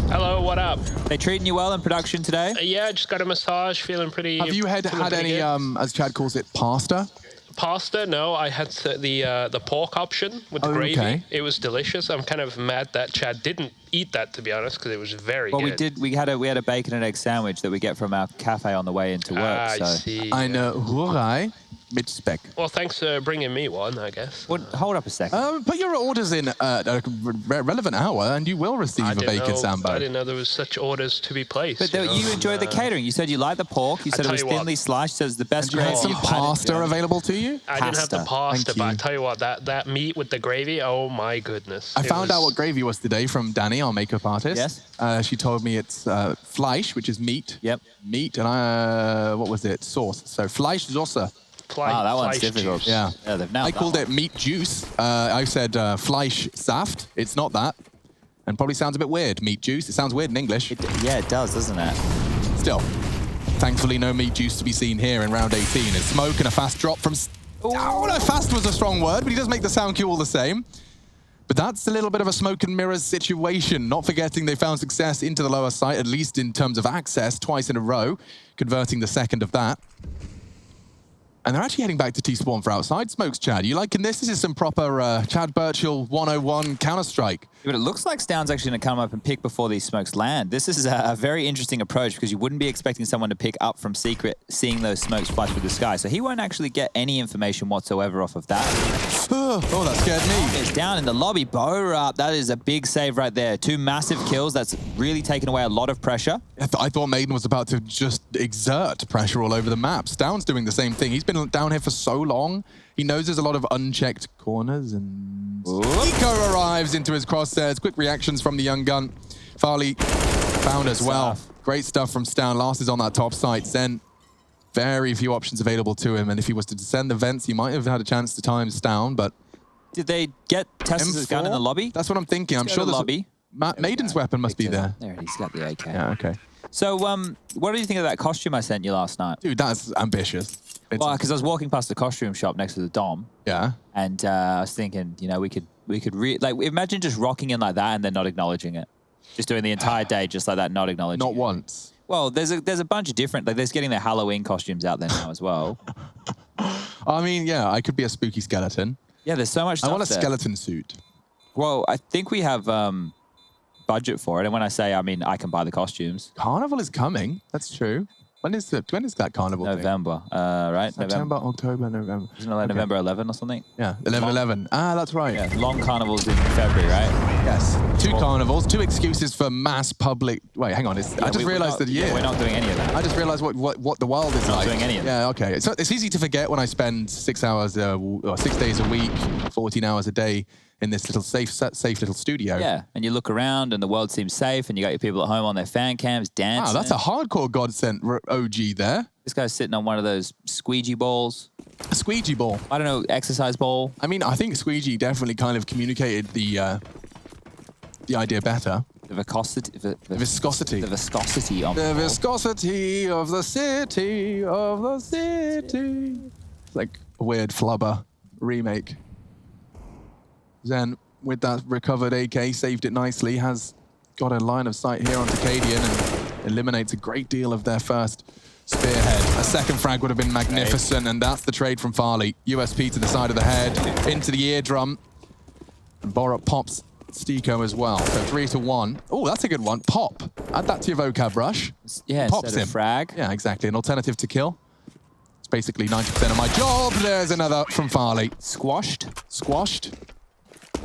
Hello, what up? They treating you well in production today? Yeah, I just got a massage, feeling pretty. Have you had any, as Chad calls it, pasta? Pasta? No, I had the pork option with the gravy. Okay. It was delicious. I'm kind of mad that Chad didn't eat that, to be honest, because it was very Well, good. we had a bacon and egg sandwich that we get from our cafe on the way into work. I So see. Eine Hurei mit Speck. Well, thanks for bringing me one, I guess. Well, hold up a second. Put your orders in at a relevant hour, and you will receive a bacon I sambo. didn't know there was such orders to be placed. But you know? you enjoyed the catering. You said you liked the pork. You said it tell was you what. thinly sliced. So it's the best You had gravy some you've had in pasta Germany. available to you? I didn't have the Pasta. pasta, Thank but I you. tell you what, that meat with the gravy, oh my goodness. I It found out was- what gravy was today from Danny, our makeup artist. Yes. She told me it's Fleisch, which is meat. Yep. Meat, and what was it? Sauce. So Fleischsoße. Wow, that one's Fleisch difficult. juice. Yeah. Yeah, they've nailed I that called one. it meat juice. I said Fleischsaft. It's not that. And probably sounds a bit weird. Meat juice. It sounds weird in English. Yeah, it does, doesn't it? Still, thankfully, no meat juice to be seen here in round 18. It's smoke and a fast drop from... Oh, no, fast was a strong word, but he does make the sound cue all the same. But that's a little bit of a smoke and mirrors situation. Not forgetting they found success into the lower site, at least in terms of access, twice in a row, converting the second of that. And they're actually heading back to T-Spawn for outside smokes, Chad. You liking this? This is some proper Chad Birchall 101 Counter-Strike. But it looks like Stown's actually going to come up and pick before these smokes land. This is a very interesting approach because you wouldn't be expecting someone to pick up from secret, seeing those smokes flash through the sky. So he won't actually get any information whatsoever off of that. Oh, that scared me. It's down in the lobby. Bow up. That is a big save right there. 2 massive kills. That's really taken away a lot of pressure. I thought Maiden was about to just exert pressure all over the map. Stown's doing the same thing. He's been down here for so long. He knows there's a lot of unchecked corners, and Nico arrives into his crosshairs. Quick reactions from the young gun. Farley found as well. Great stuff from Stown. Last is on that top site. Then very few options available to him, and if he was to descend the vents, he might have had a chance to time Stown, but... Did they get Tessa's gun in the lobby? That's what I'm thinking. I'm Let's sure go to there's lobby. Maiden's weapon must be there. There, he's got the AK. Yeah, okay. So, what do you think of that costume I sent you last night? Dude, that's ambitious. Well, because I was walking past the costume shop next to the Dom, Yeah. and I was thinking, you know, we could like imagine just rocking in like that and then not acknowledging it, just doing the entire day just like that, not acknowledging. Not it. once. Well, there's a bunch of different, like there's getting their Halloween costumes out there now as well. I mean, yeah, I could be a spooky skeleton. Yeah, there's so much stuff I want a there. skeleton suit. Well, I think we have budget for it, and when I say, I mean I can buy the costumes. Carnival is coming. That's true. When is that carnival thing? November, right? September, October, November. Isn't it like November 11 or something? Yeah, 11/11. Ah, that's right. Yeah, long carnivals in February, right? Yes. 2 carnivals, 2 excuses for mass public... Wait, hang on. I just realized that, yeah, we're not doing any of that. I just realized what the world is We're not like. doing any of Yeah, okay. It's easy to forget when I spend 6 hours or 6 days a week, 14 hours a day in this little safe little studio. Yeah, and you look around and the world seems safe, and you got your people at home on their fan cams dancing. Wow, that's a hardcore Godsent OG there. This guy's sitting on one of those squeegee balls. A squeegee ball. I don't know, exercise ball. I mean, I think squeegee definitely kind of communicated the idea better. The viscosity. The viscosity. The viscosity on The the ball. viscosity of the city, of the city. It's like a weird Flubber remake. Zen, with that recovered AK, saved it nicely, has got a line of sight here onto Cadian and eliminates a great deal of their first spearhead. A second frag would have been magnificent, and that's the trade from Farley. USP to the side of the head, into the eardrum. And Borup pops Stiko as well. So 3-1. Oh, that's a good one. Pop. Add that to your vocab, Rush. Yeah, Pops instead of him. frag. Yeah, exactly. An alternative to kill. It's basically 90% of my job. There's another from Farley. Squashed. Squashed.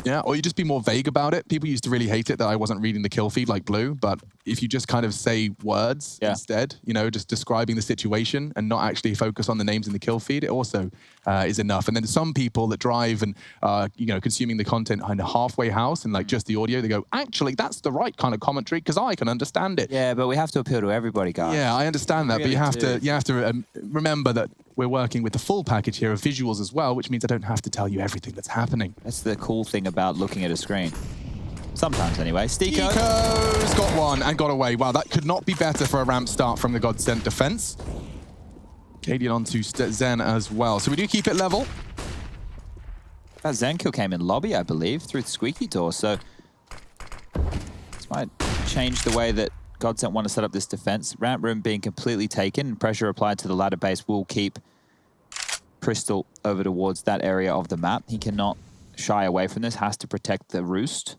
Yeah, or you just be more vague about it. People used to really hate it that I wasn't reading the kill feed like Blue, but if you just kind of say words instead, you know, just describing the situation and not actually focus on the names in the kill feed, it also is enough. And then some people that drive and, you know, consuming the content in a halfway house and like just the audio, they go, actually, that's the right kind of commentary because I can understand it. Yeah, but we have to appeal to everybody, guys. Yeah, I understand that, Really but you have to remember that we're working with the full package here of visuals as well, which means I don't have to tell you everything that's happening. That's the cool thing about looking at a screen. Sometimes, anyway. Stiko. Stiko's got one and got away. Wow, that could not be better for a ramp start from the Godsent defense. Cadian onto Zen as well. So we do keep it level. That Zen kill came in lobby, I believe, through the squeaky door. So this might change the way that Godsent want to set up this defense. Ramp room being completely taken and pressure applied to the ladder base will keep Crystal over towards that area of the map. He cannot shy away from this, has to protect the roost.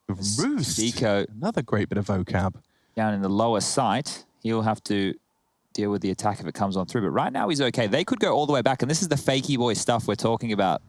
The roost? Stiko, another great bit of vocab. Down in the lower site, he'll have to deal with the attack if it comes on through. But right now he's okay. They could go all the way back, and this is the fakey boy stuff we're talking about.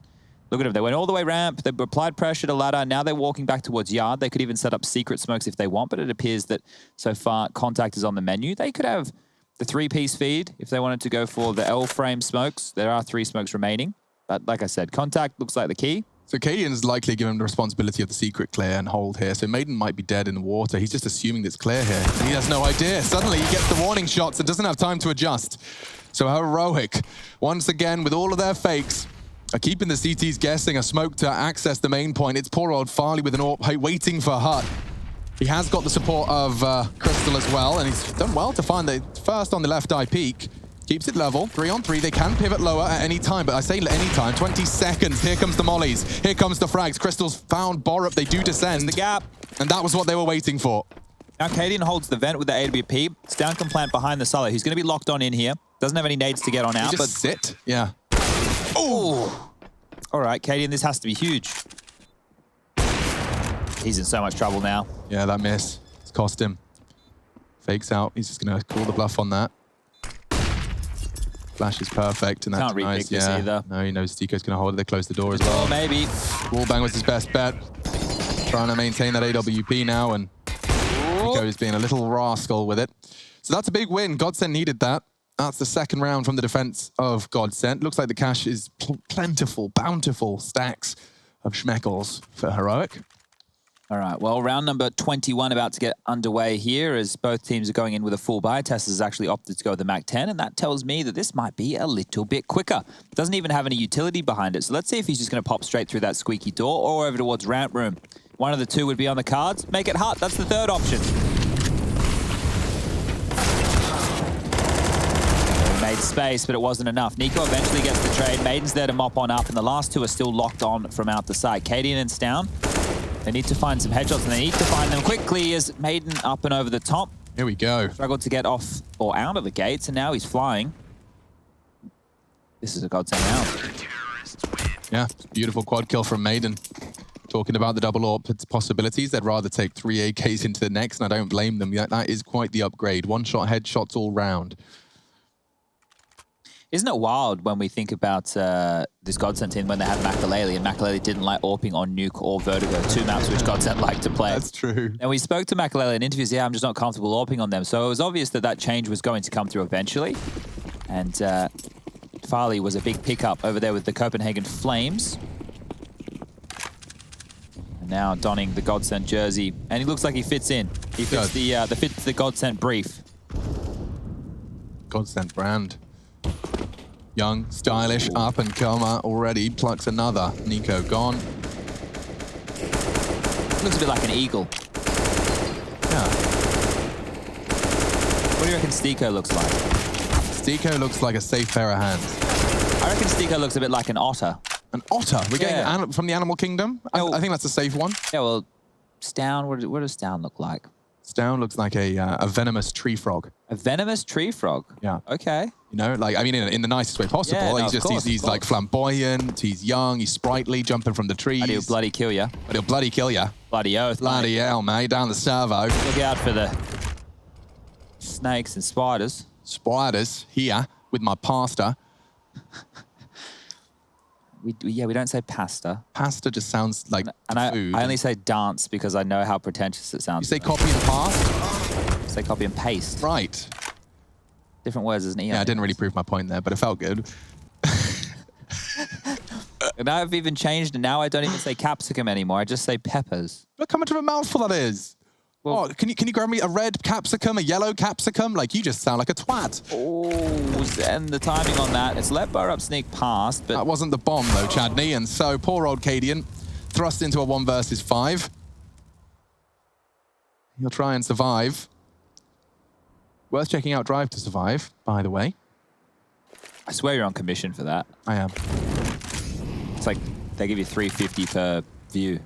Look at them. They went all the way ramp. They applied pressure to ladder. Now they're walking back towards yard. They could even set up secret smokes if they want, but it appears that so far contact is on the menu. They could have the 3-piece feed if they wanted to go for the L-frame smokes. There are 3 smokes remaining. But like I said, contact looks like the key. So Cadian's likely given the responsibility of the secret clear and hold here. So Maiden might be dead in the water. He's just assuming it's clear here. And he has no idea. Suddenly he gets the warning shots and doesn't have time to adjust. So Heroic, once again, with all of their fakes, are keeping the CTs guessing. A smoke to access the main point. It's poor old Farley with an AWP waiting for Hut. He has got the support of Crystal as well, and he's done well to find the first on the left eye peak. Keeps it level, 3-on-3. They can pivot lower at any time, but I say at any time. 20 seconds. Here comes the mollies. Here comes the frags. Crystal's found Borup. They do descend. The gap. And that was what they were waiting for. Now Cadian holds the vent with the AWP. Down can plant behind the silo. He's going to be locked on in here. Doesn't have any nades to get on out. But sit. Yeah. Oh. All right, Cadian, this has to be huge. He's in so much trouble now. Yeah, that miss. It's cost him. Fakes out. He's just going to call the bluff on that. Flash is perfect, and that's Can't repick nice. this either. No, he knows Stiko's going to hold it. They close the door as well. Oh, maybe. Wallbang was his best bet. Trying to maintain that AWP now, and Stiko is being a little rascal with it. So that's a big win. Godsent needed that. That's the second round from the defense of Godsent. Looks like the cash is plentiful, bountiful stacks of schmeckles for Heroic. All right, well, round number 21 about to get underway here as both teams are going in with a full buy. Tess has actually opted to go with the MAC-10, and that tells me that this might be a little bit quicker. Doesn't even have any utility behind it, so let's see if he's just going to pop straight through that squeaky door or over towards ramp room. One of the two would be on the cards. Make it Hut, that's the third option. He made space, but it wasn't enough. Nico eventually gets the trade. Maiden's there to mop on up, and the last two are still locked on from out the side. Cadian and Stown. They need to find some headshots, and they need to find them quickly as Maiden up and over the top. Here we go. Struggled to get off or out of the gates, and now he's flying. This is a Godsent round. Yeah, beautiful quad kill from Maiden. Talking about the double AWP possibilities, they'd rather take 3 AKs into the next, and I don't blame them. That is quite the upgrade. One-shot headshots all round. Isn't it wild when we think about this Godsent team when they had Makalele, and Makalele didn't like AWPing on Nuke or Vertigo, 2 maps which Godsent liked to play. That's true. And we spoke to Makalele in interviews, yeah, I'm just not comfortable AWPing on them. So it was obvious that that change was going to come through eventually. And Farley was a big pickup over there with the Copenhagen Flames. And now donning the Godsent jersey, and he looks like he fits in. He fits the Godsent brief. Godsent brand. Young, stylish, up-and-comer already. Plucks another. Nico gone. Looks a bit like an eagle. Yeah. What do you reckon Stiko looks like? Stiko looks like a safe pair of hands. I reckon Stiko looks a bit like an otter. An otter? We're getting from the animal kingdom? I think that's a safe one. Yeah, well, Stown, what does Stown look like? Stown looks like a venomous tree frog. A venomous tree frog? Yeah. Okay. You know, like, I mean, in the nicest way possible. Yeah, no, he's like flamboyant, he's young, he's sprightly, jumping from the trees. But he'll bloody kill ya. But he'll bloody kill ya. Bloody oath. Bloody hell, mate, down the servo. Look out for the snakes and spiders. Spiders here with my pasta. We don't say pasta. Pasta just sounds like And food. I only say dance because I know how pretentious it sounds. You say copy and paste? Say copy and paste. Right. Different words, isn't it? Yeah, I didn't really prove my point there, but it felt good. And I've even changed it. Now I don't even say capsicum anymore. I just say peppers. Look how much of a mouthful that is. Well, oh, can you grab me a red capsicum, a yellow capsicum? Like, you just sound like a twat. Oh, and the timing on that. It's let Burrup sneak past, but... That wasn't the bomb, though, Chadney. And so, poor old Cadian, thrust into a 1 versus 5. He'll try and survive. Worth checking out Drive to Survive, by the way. I swear you're on commission for that. I am. It's like they give you $3.50 per view.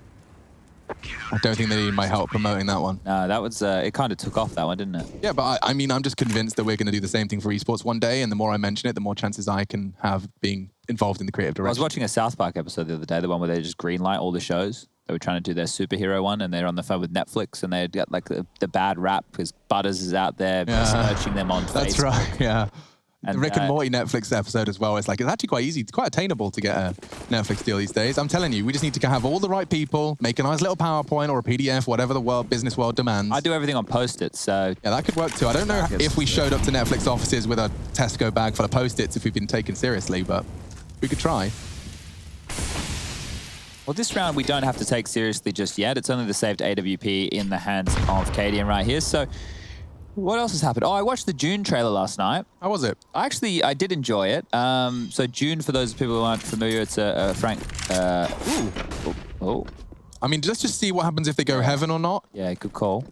I don't think they need my help promoting that one. No, that was, it kind of took off that one, didn't it? Yeah, but I mean, I'm just convinced that we're going to do the same thing for esports one day, and the more I mention it, the more chances I can have being involved in the creative direction. I was watching a South Park episode the other day, the one where they just greenlight all the shows. They were trying to do their superhero one, and they're on the phone with Netflix, and they got like the bad rap because Butters is out there searching them on Facebook. That's right, yeah. And, the Rick and Morty Netflix episode as well. It's like, it's actually quite easy. It's quite attainable to get a Netflix deal these days. I'm telling you, we just need to have all the right people, make a nice little PowerPoint or a PDF, whatever the business world demands. I do everything on Post-its, so... Yeah, that could work too. I don't know if we showed up to Netflix offices with a Tesco bag full of Post-its if we've been taken seriously, but we could try. Well, this round we don't have to take seriously just yet. It's only the saved AWP in the hands of Cadian right here, so... What else has happened? Oh, I watched the June trailer last night. How was it? I did enjoy it. So June, for those people who aren't familiar, it's a Frank... I mean, let's just see what happens if they go heaven or not. Yeah, good call.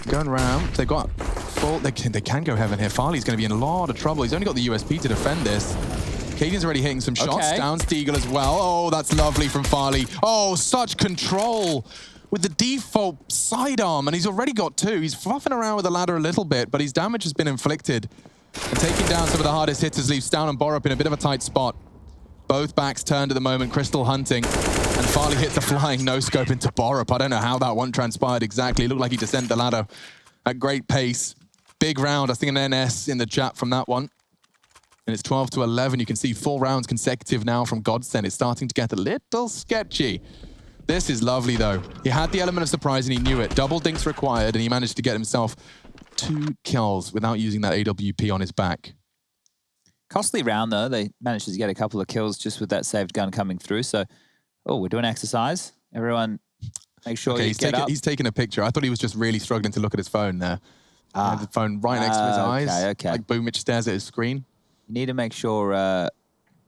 Going round, they got full... They can go heaven here. Farley's going to be in a lot of trouble. He's only got the USP to defend this. Cadian's already hitting some shots. Okay. Down Steagle as well. Oh, that's lovely from Farley. Oh, such control with the default sidearm, and he's already got 2. He's fluffing around with the ladder a little bit, but his damage has been inflicted. And taking down some of the hardest hitters leaves Down and Borup in a bit of a tight spot. Both backs turned at the moment, Crystal hunting, and Farley hits a flying no-scope into Borup. I don't know how that one transpired exactly. It looked like he descended the ladder at great pace. Big round, I think an NS in the chat from that one. And it's 12-11. You can see 4 rounds consecutive now from Godsent. It's starting to get a little sketchy. This is lovely, though. He had the element of surprise, and he knew it. Double dinks required, and he managed to get himself 2 kills without using that AWP on his back. Costly round, though. They managed to get a couple of kills just with that saved gun coming through. So, we're doing exercise. Everyone, make sure you get up. He's taking a picture. I thought he was just really struggling to look at his phone there. The phone right next to his eyes. Okay. Like Boomich stares at his screen. You need to make sure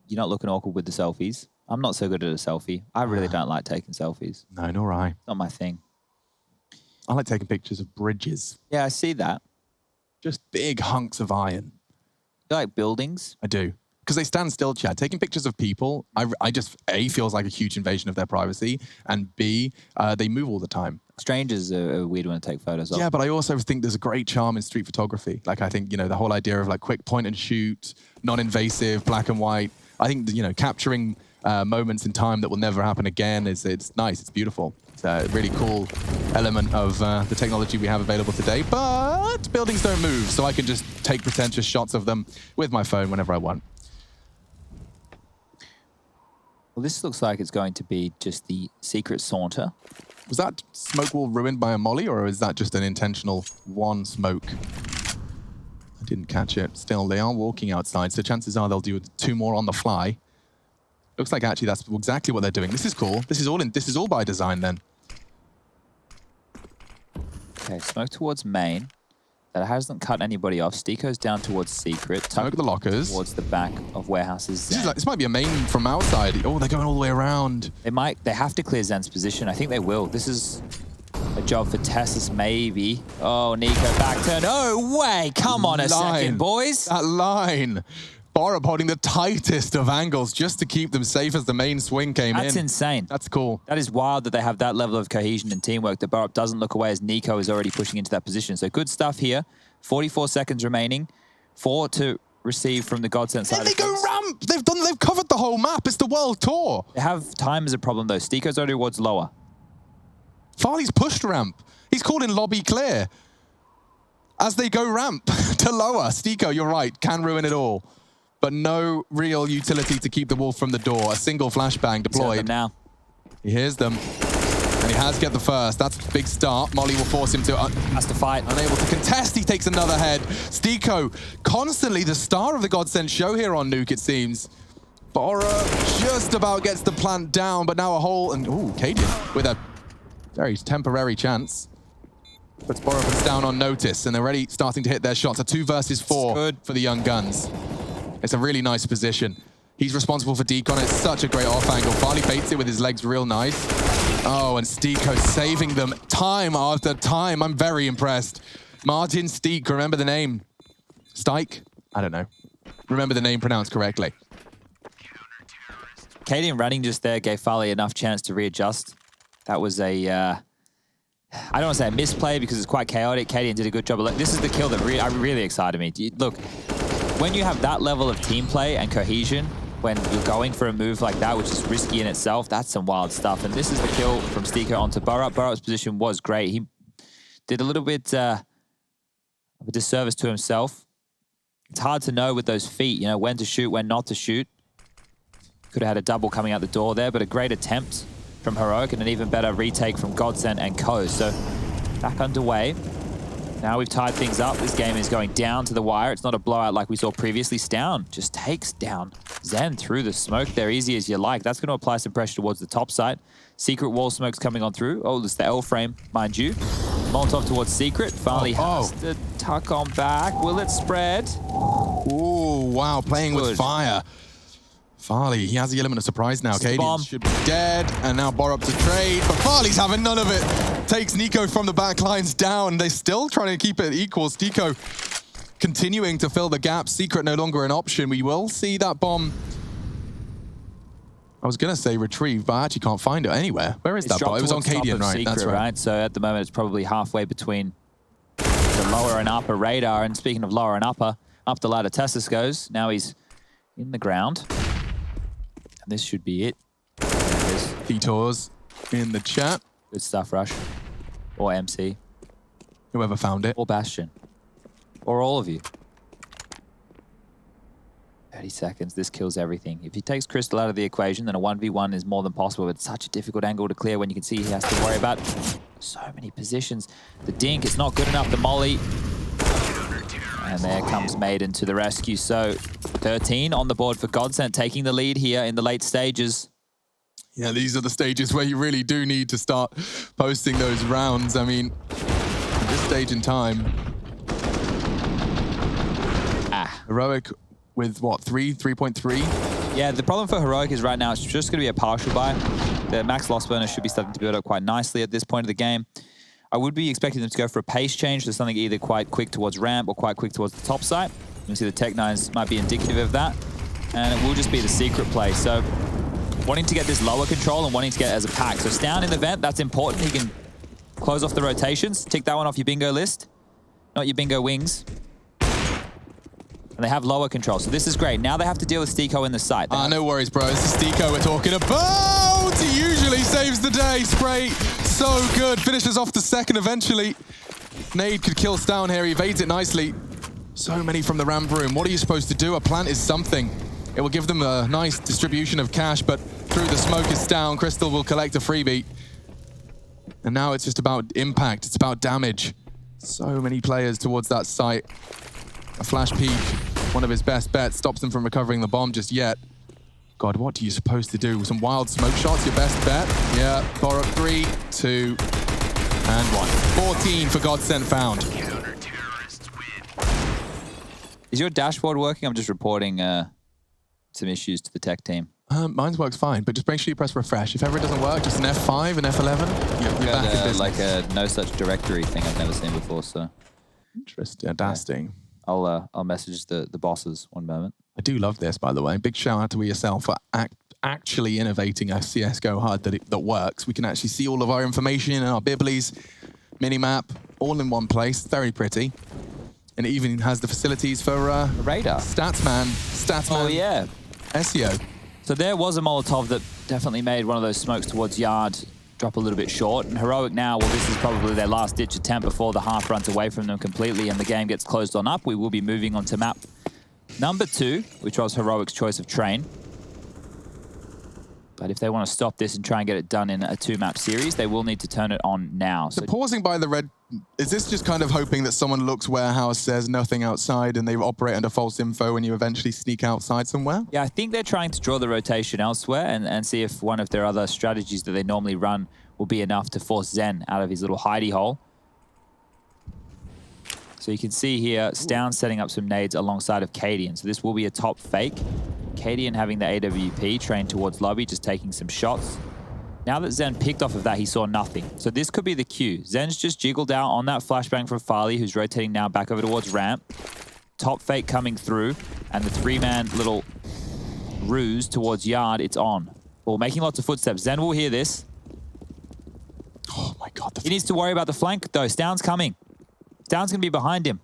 you're not looking awkward with the selfies. I'm not so good at a selfie. I really don't like taking selfies. No, nor I. Not my thing. I like taking pictures of bridges. Yeah, I see that. Just big hunks of iron. You like buildings? I do. Because they stand still, Chad. Taking pictures of people, I just, A, feels like a huge invasion of their privacy, and B, they move all the time. Strangers are a weird one to take photos of. Yeah, but I also think there's a great charm in street photography. Like, I think, the whole idea of like quick point and shoot, non-invasive, black and white. I think, capturing moments in time that will never happen again it's nice, it's beautiful. It's a really cool element of the technology we have available today, but buildings don't move, so I can just take pretentious shots of them with my phone whenever I want. Well, this looks like it's going to be just the secret saunter. Was that smoke wall ruined by a molly, or is that just an intentional one smoke? I didn't catch it. Still, they are walking outside, so chances are they'll do 2 more on the fly. Looks like actually that's exactly what they're doing. This is cool. This is all by design then. Okay, smoke towards main. That hasn't cut anybody off. Steeko's down towards secret. Smoke the lockers. Towards the back of warehouses. This might be a main from outside. Oh, they're going all the way around. They have to clear Zen's position. I think they will. This is a job for Tessus, maybe. Oh, Nico back turn. No way! Come on a second, boys. That line. Borup holding the tightest of angles just to keep them safe as the main swing came in. That's insane. That's cool. That is wild that they have that level of cohesion and teamwork, that Borup doesn't look away as Nico is already pushing into that position. So good stuff here. 44 seconds remaining. 4 to receive from the Godsent side. And they go ramp! They've covered the whole map. It's the world tour. They have time as a problem, though. Steeko's already towards lower. Farley's pushed ramp. He's calling lobby clear. As they go ramp to lower. Steeko, you're right, can ruin it all. but no real utility to keep the wolf from the door. A single flashbang deployed. Now. He hears them, and he has get the first. That's a big start. Molly will force him to... Has to fight. Unable to contest, he takes another head. Stiko, constantly the star of the Godsent show here on Nuke, it seems. Bora just about gets the plant down, but now a hole, and ooh, Cadian with a very temporary chance. Puts Bora down on notice, and they're already starting to hit their shots. A 2 versus 4 for the young guns. It's a really nice position. He's responsible for decon. It's such a great off angle. Farley baits it with his legs real nice. Oh, and Stiko saving them time after time. I'm very impressed. Martin Steek, remember the name. Stike? I don't know. Remember the name pronounced correctly. Cadian running just there gave Farley enough chance to readjust. That was a, I don't want to say a misplay because it's quite chaotic. Cadian did a good job. This is the kill that really excited me. Look, when you have that level of team play and cohesion, when you're going for a move like that, which is risky in itself, that's some wild stuff. And this is the kill from Stiko onto Burrup. Burrup's position was great. He did a little bit of a disservice to himself. It's hard to know with those feet, you know, when to shoot, when not to shoot. Could have had a double coming out the door there, but a great attempt from Heroic and an even better retake from Godsent and Co. So back underway. Now we've tied things up. This game is going down to the wire. It's not a blowout like we saw previously. Stown just takes down Zen through the smoke there, easy as you like. That's going to apply some pressure towards the top side. Secret wall smoke's coming on through. Oh, it's the L frame, mind you. Molotov towards Secret. Farley has to tuck on back. Will it spread? Ooh, wow, playing with fire. Farley, he has the element of surprise now. Cadian should be dead, and now Borup to trade, but Farley's having none of it. Takes Nico from the back lines down. They're still trying to keep it equal. Stiko continuing to fill the gap. Secret no longer an option. We will see that bomb. I was going to say retrieve, but I actually can't find it anywhere. Where is that bomb? It was on Cadian, right? Secret, that's right. So at the moment, it's probably halfway between the lower and upper radar. And speaking of lower and upper, up the ladder Tessus goes. Now he's in the ground. And this should be it. There it is. Detours in the chat. Good stuff, Rush. Or MC. Whoever found it. Or Bastion. Or all of you. 30 seconds. This kills everything. If he takes Crystal out of the equation, then a 1v1 is more than possible. But it's such a difficult angle to clear when you can see he has to worry about so many positions. The dink is not good enough. The molly. And there comes Maiden to the rescue. So 13 on the board for Godsent, taking the lead here in the late stages. Yeah, these are the stages where you really do need to start posting those rounds. I mean, at this stage in time, Heroic with what, 3.3? Yeah, the problem for Heroic is right now it's just going to be a partial buy. The max loss bonus should be starting to build up quite nicely at this point of the game. I would be expecting them to go for a pace change to something either quite quick towards ramp or quite quick towards the top side. You can see the Tech-9s might be indicative of that. And it will just be the secret play. So wanting to get this lower control and wanting to get it as a pack. So Stown in the vent, that's important. He can close off the rotations. Tick that one off your bingo list. Not your bingo wings. And they have lower control. So this is great. Now they have to deal with Stiko in the site. No worries, bro. This is Stiko we're talking about. He usually saves the day. Spray. So good. Finishes off the second eventually. Nade could kill Stown here. He evades it nicely. So many from the ramp room. What are you supposed to do? A plant is something. It will give them a nice distribution of cash, but through the smoke is Stown. Crystal will collect a freebie. And now it's just about impact. It's about damage. So many players towards that site. A flash peek, one of his best bets, stops them from recovering the bomb just yet. God, what are you supposed to do? Some wild smoke shots, your best bet? Yeah, Borup 3, 2, and 1. 14 for Godsent found. Is your dashboard working? I'm just reporting some issues to the tech team. Mine works fine, but just make sure you press refresh. If ever it doesn't work, just an F5, an F11. You're back in business. Like a no such directory thing I've never seen before, so. Interesting, interesting. I'll message the bosses one moment. I do love this, by the way. Big shout out to ESL for actually innovating a CSGO HUD that works. We can actually see all of our information in our Biblies, minimap, all in one place. Very pretty. And it even has the facilities for radar. Statsman. Oh, yeah. SEO. So there was a Molotov that definitely made one of those smokes towards Yard drop a little bit short. And Heroic now, well, this is probably their last-ditch attempt before the half runs away from them completely and the game gets closed on up. We will be moving on to map Number 2, which was Heroic's choice of train. But if they want to stop this and try and get it done in a 2-map series, they will need to turn it on now. So pausing by the red, is this just kind of hoping that someone looks warehouse, says nothing outside, and they operate under false info when you eventually sneak outside somewhere? Yeah, I think they're trying to draw the rotation elsewhere and see if one of their other strategies that they normally run will be enough to force Zen out of his little hidey hole. So you can see here, Stown setting up some nades alongside of Cadian. So this will be a top fake. Cadian having the AWP trained towards lobby, just taking some shots. Now that Zen picked off of that, he saw nothing. So this could be the cue. Zen's just jiggled out on that flashbang from Farley, who's rotating now back over towards ramp. Top fake coming through, and the 3-man little ruse towards yard, it's on. Well, making lots of footsteps. Zen will hear this. Oh my God. He needs to worry about the flank, though. Stown's coming. Stown's going to be behind him.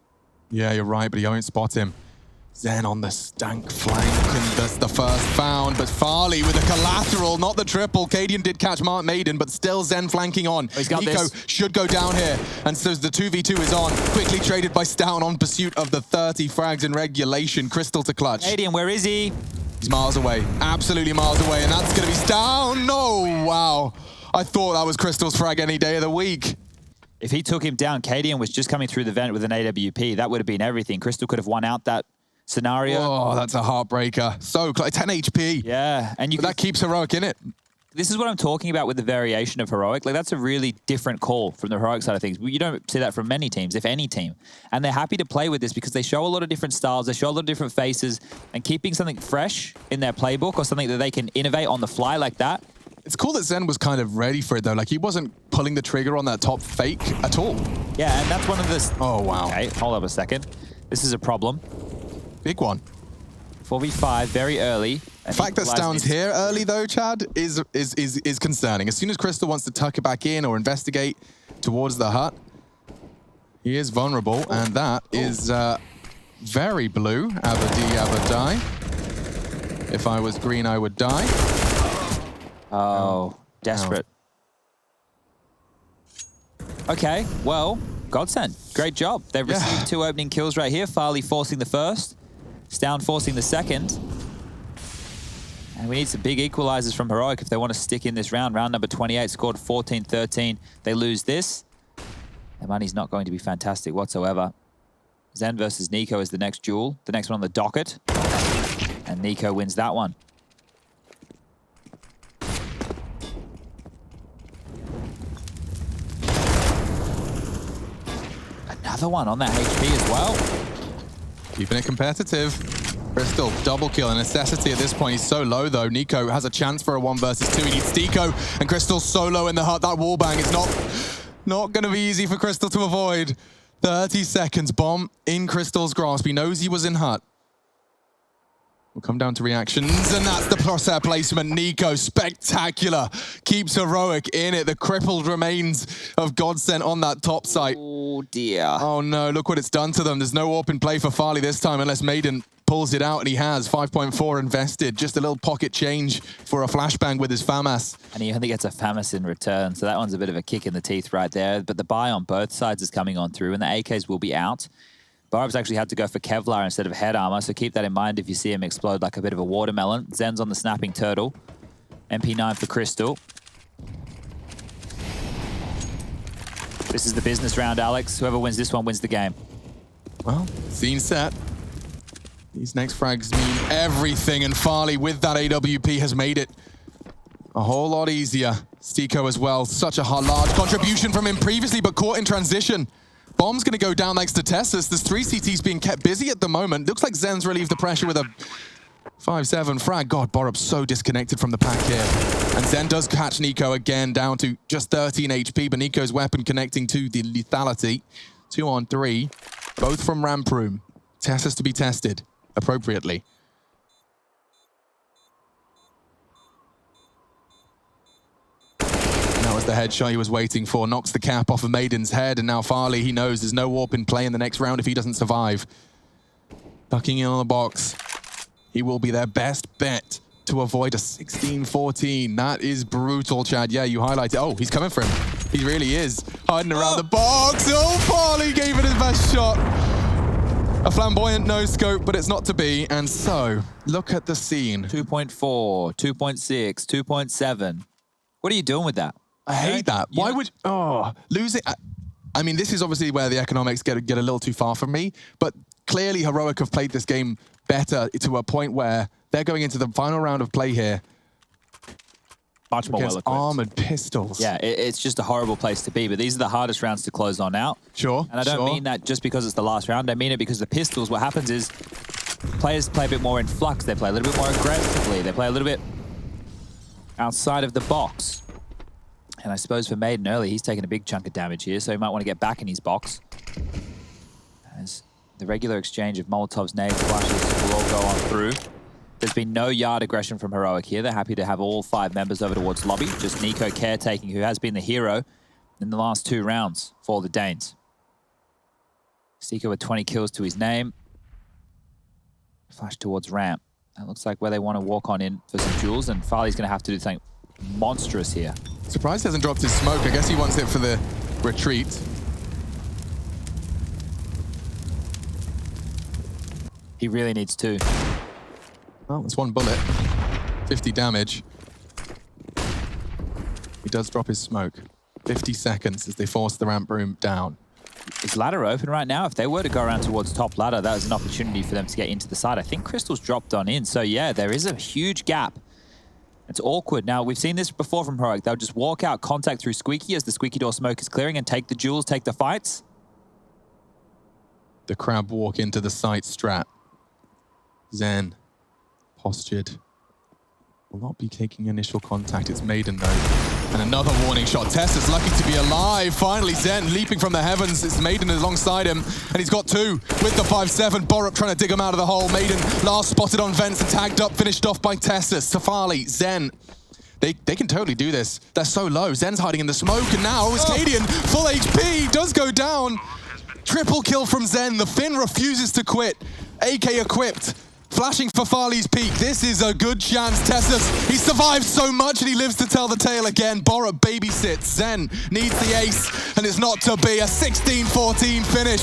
Yeah, you're right, but he won't spot him. Zen on the stank flank, and that's the first found, but Farley with a collateral, not the triple. Cadian did catch Mark Maiden, but still Zen flanking on. He's got Nico this. should go down here, and so the 2v2 is on. Quickly traded by Stown on pursuit of the 30 frags in regulation. Crystal to clutch. Cadian, where is he? He's miles away, absolutely miles away, and that's going to be Stown. No, wow. I thought that was Crystal's frag any day of the week. If he took him down, Cadian was just coming through the vent with an AWP. That would have been everything. Crystal could have won out that scenario. Oh, that's a heartbreaker. So close, 10 HP. Yeah, and But that keeps Heroic in it. this is what I'm talking about with the variation of Heroic. Like, that's a really different call from the Heroic side of things. You don't see that from many teams, if any team. And they're happy to play with this because they show a lot of different styles, they show a lot of different faces, and keeping something fresh in their playbook or something that they can innovate on the fly like that. It's cool that Zen was kind of ready for it, though. Like, he wasn't pulling the trigger on that top fake at all. Yeah, and that's one of the... Oh, wow. Okay, hold up a second. This is a problem. Big one. 4v5, very early. The fact that Stown's here early, though, Chad, is concerning. As soon as Crystal wants to tuck it back in or investigate towards the hut, he is vulnerable, and that is very blue. Abba-dee, Abba-die. If I was green, I would die. Oh, desperate. Okay, well, Godsent, great job. They've received 2 opening kills right here. Farley forcing the first, Stown forcing the second. And we need some big equalizers from Heroic if they want to stick in this round. Round number 28, scored 14-13. They lose this. Their money's not going to be fantastic whatsoever. Zen versus Nico is the next duel, the next one on the docket. And Nico wins that one. Another one on that HP as well. Keeping it competitive. Crystal, double kill, a necessity at this point. He's so low, though. Nico has a chance for a 1 versus 2. He needs Deco, and Crystal's solo in the hut. That wallbang is not going to be easy for Crystal to avoid. 30 seconds, bomb in Crystal's grasp. He knows he was in hut. We'll come down to reactions, and that's the crosshair placement. Nico, spectacular. Keeps Heroic in it. The crippled remains of Godsent on that top site. Oh, dear. Oh, no. Look what it's done to them. There's no AWP in play for Farley this time, unless Maiden pulls it out, and he has 5.4 invested. Just a little pocket change for a flashbang with his FAMAS. And he only gets a FAMAS in return, so that one's a bit of a kick in the teeth right there. But the buy on both sides is coming on through, and the AKs will be out. Barb's actually had to go for Kevlar instead of head armor, so keep that in mind if you see him explode like a bit of a watermelon. Zen's on the snapping turtle. MP9 for Crystal. This is the business round, Alex. Whoever wins this one wins the game. Well, scene set. These next frags mean everything, and Farley with that AWP has made it a whole lot easier. Stico as well, such a large contribution from him previously, but caught in transition. Bomb's going to go down thanks to Tessus. There's 3 CTs being kept busy at the moment. Looks like Zen's relieved the pressure with a 5-7 frag. God, Borup's so disconnected from the pack here. And Zen does catch Nico again, down to just 13 HP, but Nico's weapon connecting to the lethality. 2 on 3, both from ramp room. Tessus to be tested appropriately. That was the headshot he was waiting for. Knocks the cap off of Maiden's head, and now Farley, he knows there's no AWP in play in the next round if he doesn't survive. Ducking in on the box. He will be their best bet to avoid a 16-14. That is brutal, Chad. Yeah, you highlight it. Oh, he's coming for him. He really is. Hiding around the box. Oh, Farley gave it his best shot. A flamboyant no-scope, but it's not to be. And so, look at the scene. 2.4, 2.6, 2.7. What are you doing with that? I hate that. You Why know- would... Oh, lose it... I mean, this is obviously where the economics get a little too far from me, but clearly Heroic have played this game better to a point where they're going into the final round of play here Much more against well-equipped. armored pistols. Yeah, it's just a horrible place to be, but these are the hardest rounds to close on out. Sure, And I don't mean that just because it's the last round. I mean it because the pistols, what happens is players play a bit more in flux. They play a little bit more aggressively. They play a little bit outside of the box. And I suppose for Maiden early, he's taking a big chunk of damage here, so he might want to get back in his box. As the regular exchange of Molotovs, nades, flashes will all go on through. There's been no yard aggression from Heroic here. They're happy to have all 5 members over towards lobby. Just Nico caretaking, who has been the hero in the last 2 rounds for the Danes. Seeker with 20 kills to his name. Flash towards ramp. That looks like where they want to walk on in for some jewels, and Farley's going to have to do something monstrous here. Surprised he hasn't dropped his smoke. I guess he wants it for the retreat. He really needs to. Oh, it's 1 bullet. 50 damage. He does drop his smoke. 50 seconds as they force the ramp room down. Is ladder open right now? If they were to go around towards top ladder, that was an opportunity for them to get into the side. I think Crystal's dropped on in. So yeah, there is a huge gap. It's awkward. Now, we've seen this before from Heroic. They'll just walk out, contact through Squeaky as the Squeaky door smoke is clearing and take the jewels, take the fights. The crab walk into the site strat. Zen, postured. Will not be taking initial contact. It's Maiden though. And another warning shot. Tess is lucky to be alive. Finally, Zen leaping from the heavens. It's Maiden alongside him. And he's got 2 with the 5-7. Borup trying to dig him out of the hole. Maiden last spotted on vents and tagged up, finished off by Tessus. Tafali, Zen. They can totally do this. They're so low. Zen's hiding in the smoke. And now Cascadian, full HP, does go down. Triple kill from Zen. The Finn refuses to quit. AK equipped. Flashing for Farley's peak. This is a good chance. Tessus, he survived so much and he lives to tell the tale again. Borup babysits. Zen needs the ace and it's not to be. A 16-14 finish.